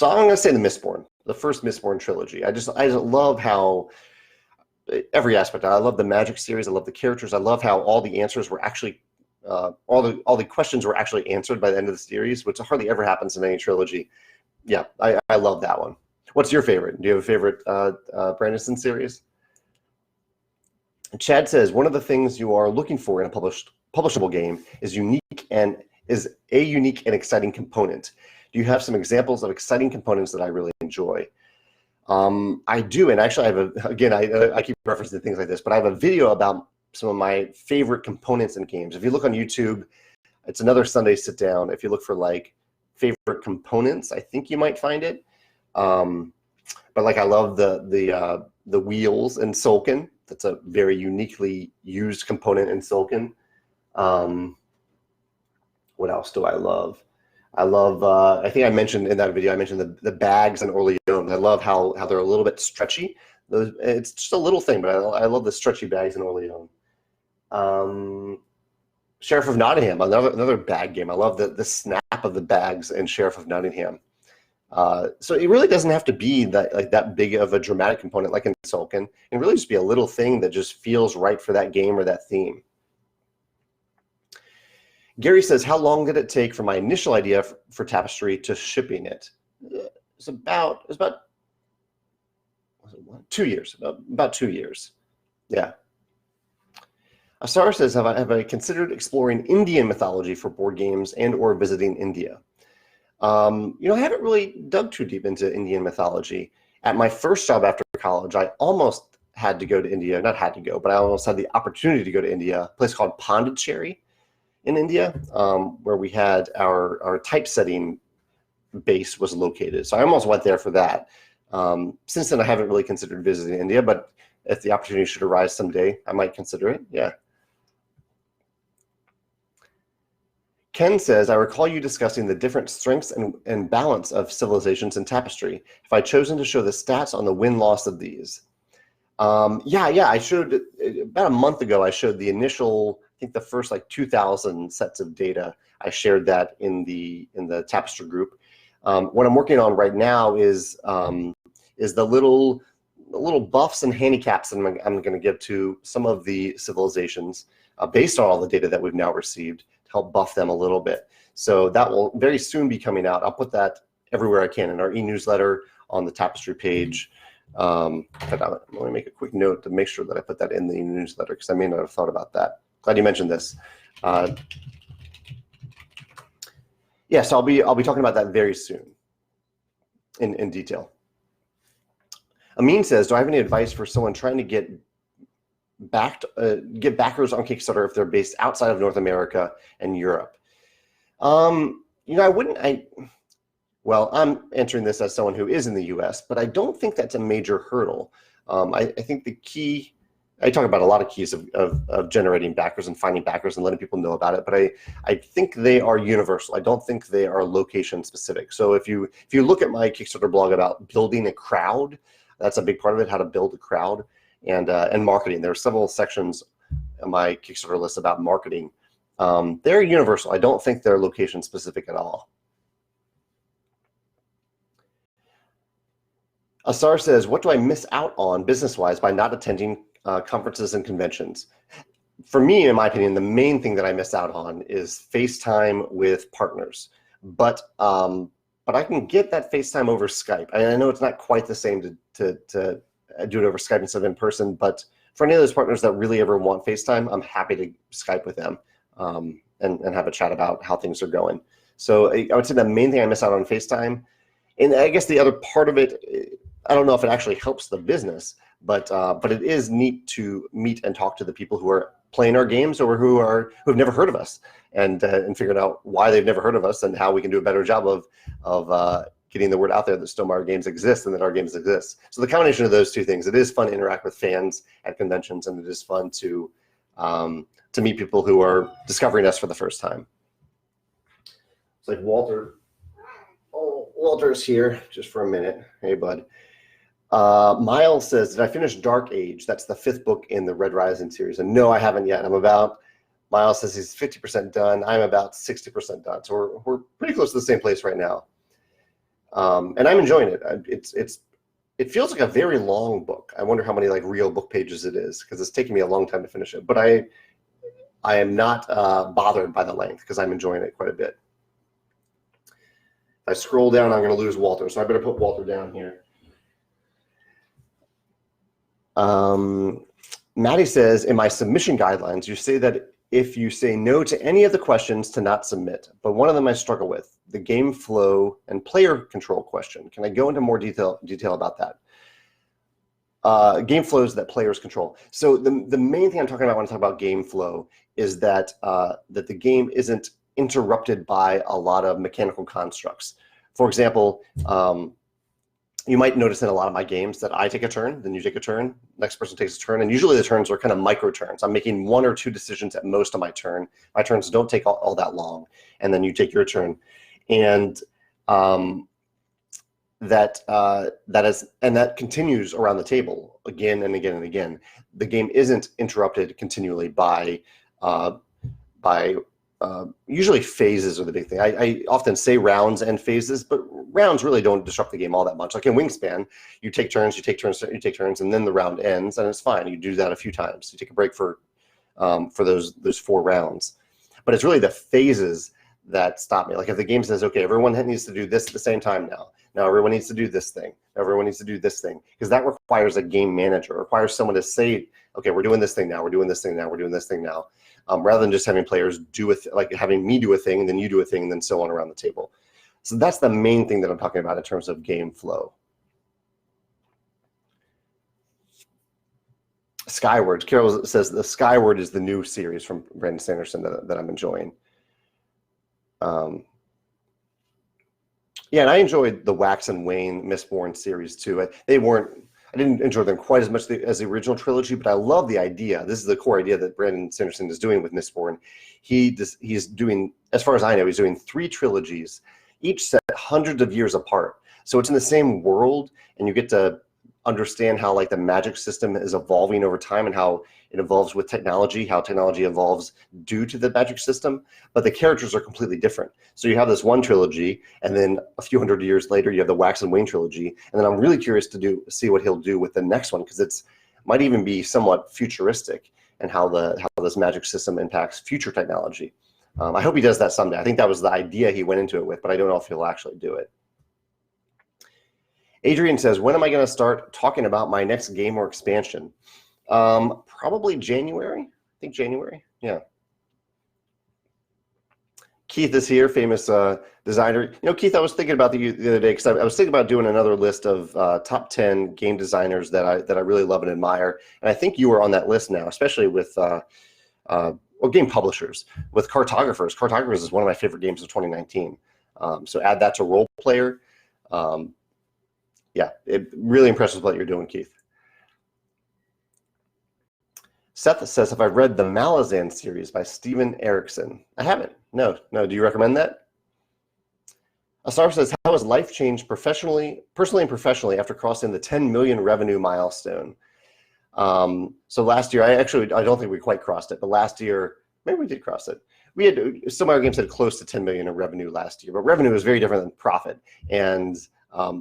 I'm going to say the Mistborn, the first Mistborn trilogy. I just love how every aspect. I love the magic series. I love the characters. I love how all the answers were actually all the questions were actually answered by the end of the series, which hardly ever happens in any trilogy. Yeah, I love that one. What's your favorite? Do you have a favorite Brandon series? Chad says, one of the things you are looking for in a publishable game is a unique and exciting component. Do you have some examples of exciting components that I really enjoy? I do, and actually I keep referencing things like this, but I have a video about some of my favorite components in games. If you look on YouTube, it's another Sunday sit down. If you look for like favorite components, I think you might find it. But like I love the wheels in Tzolk'in. That's a very uniquely used component in Tzolk'in. What else do I love? I love, I think I mentioned in that video, I mentioned the bags in Orleans. I love how they're a little bit stretchy. It's just a little thing, but I love the stretchy bags in Orleans. Sheriff of Nottingham, another bag game. I love the snap of the bags in Sheriff of Nottingham. So it really doesn't have to be that big of a dramatic component like in Tzolk'in. It can really just be a little thing that just feels right for that game or that theme. Gary says, how long did it take from my initial idea for Tapestry to shipping it? It's about 2 years. About 2 years. Yeah. Asar says, have I considered exploring Indian mythology for board games and or visiting India? I haven't really dug too deep into Indian mythology. At my first job after college, I almost had to go to India. Not had to go, but I almost had the opportunity to go to India, a place called Pondicherry in India, where we had our typesetting base was located. So I almost went there for that. Since then, I haven't really considered visiting India, but if the opportunity should arise someday, I might consider it. Yeah. Ken says, I recall you discussing the different strengths and balance of civilizations in Tapestry. Have I chosen to show the stats on the win-loss of these? Yeah, I showed, about a month ago, I showed the initial, I think the first like 2,000 sets of data. I shared that in the Tapestry group. What I'm working on right now is the little buffs and handicaps I'm going to give to some of the civilizations based on all the data that we've now received, help buff them a little bit. So that will very soon be coming out. I'll put that everywhere I can in our e-newsletter, on the Tapestry page. Let me make a quick note to make sure that I put that in the newsletter because I may not have thought about that. Glad you mentioned this. Yeah, so I'll be talking about that very soon in detail. Amin says, do I have any advice for someone trying to get backers on Kickstarter if they're based outside of North America and Europe? Well, I'm answering this as someone who is in the US, but I don't think that's a major hurdle. I think the key, I talk about a lot of keys of generating backers and finding backers and letting people know about it, but I think they are universal. I don't think they are location specific. So if you look at my Kickstarter blog about building a crowd, that's a big part of it, how to build a crowd, and marketing. There are several sections my Kickstarter list about marketing. They're universal. I don't think they're location specific at all. Asar says, what do I miss out on business-wise by not attending conferences and conventions? For me, in my opinion, the main thing that I miss out on is FaceTime with partners. But I can get that FaceTime over Skype. I know it's not quite the same to do it over Skype instead of in person, but for any of those partners that really ever want FaceTime, I'm happy to Skype with them and have a chat about how things are going. So I would say the main thing I miss out on FaceTime, and I guess the other part of it, I don't know if it actually helps the business, but it is neat to meet and talk to the people who are playing our games or who have never heard of us, and figuring out why they've never heard of us and how we can do a better job of getting the word out there that Stonemaier games exist and that our games exist. So the combination of those two things, it is fun to interact with fans at conventions, and it is fun to meet people who are discovering us for the first time. It's like Walter. Oh, Walter's here just for a minute. Hey, bud. Miles says, did I finish Dark Age? That's the 5th book in the Red Rising series. And no, I haven't yet. Miles says he's 50% done. I'm about 60% done. So we're pretty close to the same place right now. And I'm enjoying it. It feels like a very long book. I wonder how many like real book pages it is, because it's taking me a long time to finish it. But I am not bothered by the length, because I'm enjoying it quite a bit. If I scroll down, I'm going to lose Walter. So I better put Walter down here. Maddie says, in my submission guidelines, you say that if you say no to any of the questions, to not submit. But one of them I struggle with, the game flow and player control question. Can I go into more detail about that? Game flows that players control. So the main thing I'm talking about when I talk about game flow is that that the game isn't interrupted by a lot of mechanical constructs. For example, you might notice in a lot of my games that I take a turn, then you take a turn, next person takes a turn, and usually the turns are kind of micro turns. I'm making 1 or 2 decisions at most on my turn. My turns don't take all that long, and then you take your turn, and that continues around the table again and again and again. The game isn't interrupted continually by usually phases are the big thing. I often say rounds and phases, but rounds really don't disrupt the game all that much. Like in Wingspan, you take turns, and then the round ends, and it's fine. You do that a few times. You take a break for those 4 rounds. But it's really the phases that stop me. Like if the game says, okay, everyone needs to do this at the same time now. Now everyone needs to do this thing. Everyone needs to do this thing. Because that requires a game manager. It requires someone to say, okay, we're doing this thing now. We're doing this thing now. We're doing this thing now. Rather than just having players do like having me do a thing, and then you do a thing, and then so on around the table. So that's the main thing that I'm talking about in terms of game flow. Skyward. Carol says the Skyward is the new series from Brandon Sanderson that I'm enjoying. Yeah, and I enjoyed the Wax and Wayne Mistborn series too. I didn't enjoy them quite as much as the original trilogy, but I love the idea. This is the core idea that Brandon Sanderson is doing with Mistborn. He's doing, as far as I know, he's doing 3 trilogies, each set hundreds of years apart. So it's in the same world, and you get to understand how like the magic system is evolving over time and how it evolves with technology, how technology evolves due to the magic system, but the characters are completely different. So you have this one trilogy, and then a few hundred years later you have the Wax and Wayne trilogy, and then I'm really curious to see what he'll do with the next one, because it's might even be somewhat futuristic and how this magic system impacts future technology. I hope he does that someday. I think that was the idea he went into it with, but I don't know if he'll actually do it. Adrian says, when am I going to start talking about my next game or expansion? Probably January. I think January. Yeah. Keith is here, famous designer. You know, Keith, I was thinking about the other day, because I was thinking about doing another list of top 10 game designers that I really love and admire. And I think you are on that list now, especially with game publishers, with Cartographers. Cartographers is one of my favorite games of 2019. So add that to Role Player. Yeah, it really impresses what you're doing, Keith. Seth says, have I read the Malazan series by Steven Erikson? I haven't. No. Do you recommend that? Asar says, how has life changed personally and professionally after crossing the 10 million revenue milestone? So last year, I don't think we quite crossed it, but last year, maybe we did cross it. We had Stonemaier Games had close to 10 million in revenue last year, but revenue is very different than profit. And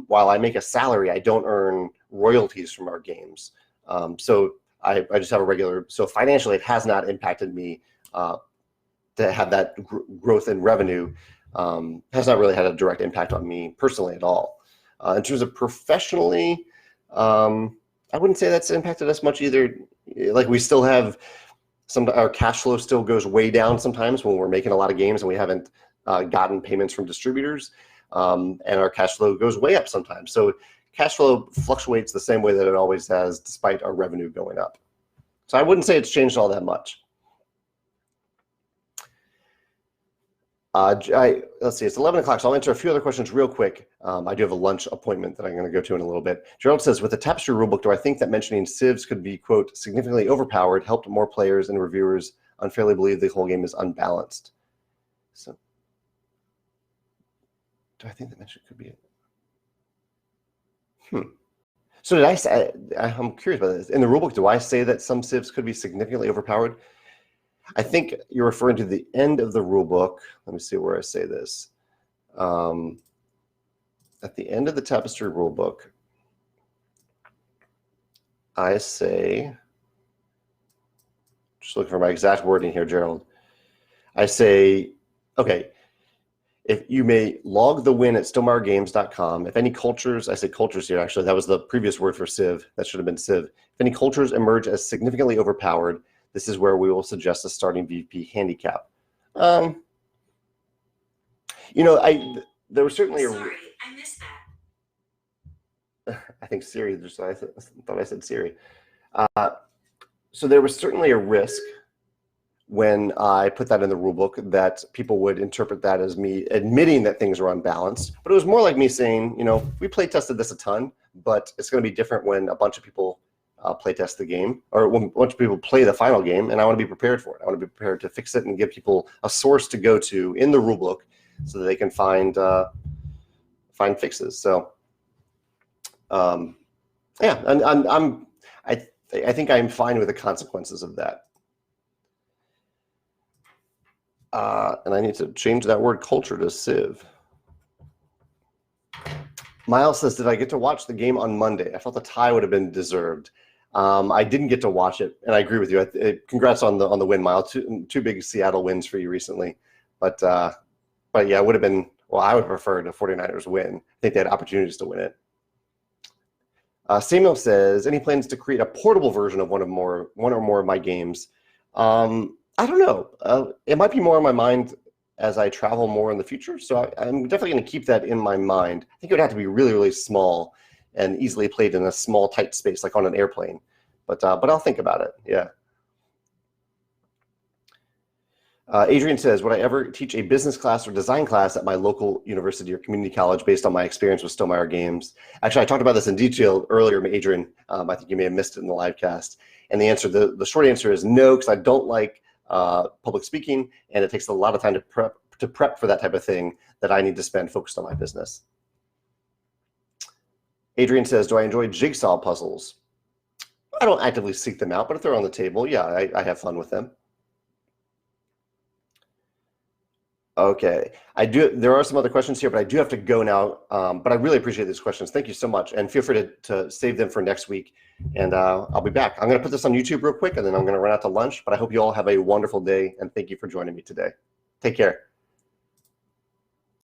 while I make a salary, I don't earn royalties from our games. So I just have a regular. So financially, it has not impacted me to have that growth in revenue. Has not really had a direct impact on me personally at all. In terms of professionally, I wouldn't say that's impacted us much either. Like we still have our cash flow still goes way down sometimes when we're making a lot of games and we haven't gotten payments from distributors, and our cash flow goes way up sometimes. So cash flow fluctuates the same way that it always has, despite our revenue going up. So I wouldn't say it's changed all that much. Let's see, it's 11 o'clock, so I'll answer a few other questions real quick. I do have a lunch appointment that I'm going to go to in a little bit. Gerald says, with the Tapestry rulebook, do I think that mentioning civs could be, quote, significantly overpowered, helped more players and reviewers unfairly believe the whole game is unbalanced? So, do I think that mention could be it? So did I say, I'm curious about this. In the rulebook, do I say that some civs could be significantly overpowered? I think you're referring to the end of the rulebook. Let me see where I say this. At the end of the Tapestry rulebook, I say, just looking for my exact wording here, Gerald. I say, okay, if you may log the win at stonemeiergames.com. If any cultures, I say cultures here, actually, that was the previous word for civ. That should have been civ. If any cultures emerge as significantly overpowered, this is where we will suggest a starting VP handicap. You know, there was certainly Sorry, I missed that. I think Siri, I thought I said Siri. So there was certainly a risk when I put that in the rulebook that people would interpret that as me admitting that things were unbalanced. But it was more like me saying, you know, we play tested this a ton, but it's going to be different when a bunch of people play test the game, or when a bunch of people play the final game, and I want to be prepared for it. I want to be prepared to fix it and give people a source to go to in the rulebook so that they can find fixes. So, yeah, and I think I'm fine with the consequences of that. And I need to change that word culture to civ. Miles says, did I get to watch the game on Monday? I felt the tie would have been deserved. I didn't get to watch it, and I agree with you. Congrats on the win, Miles. Two big Seattle wins for you recently. But yeah, it would have been, well, I would prefer the 49ers win. I think they had opportunities to win it. Samuel says, any plans to create a portable version of one or more of my games? I don't know. It might be more on my mind as I travel more in the future. So I'm definitely going to keep that in my mind. I think it would have to be really, really small and easily played in a small, tight space, like on an airplane. But I'll think about it. Yeah. Adrian says, would I ever teach a business class or design class at my local university or community college based on my experience with Stonemaier Games? Actually, I talked about this in detail earlier, Adrian. I think you may have missed it in the live cast. And the answer, the short answer is no, because I don't like public speaking, and it takes a lot of time to prep for that type of thing that I need to spend focused on my business. Adrian says, do I enjoy jigsaw puzzles? I don't actively seek them out, but if they're on the table, yeah, I have fun with them. Okay, there are some other questions here, but I do have to go now. But I really appreciate these questions. Thank you so much. And feel free to save them for next week. And I'll be back. I'm going to put this on YouTube real quick, and then I'm going to run out to lunch. But I hope you all have a wonderful day, and thank you for joining me today. Take care.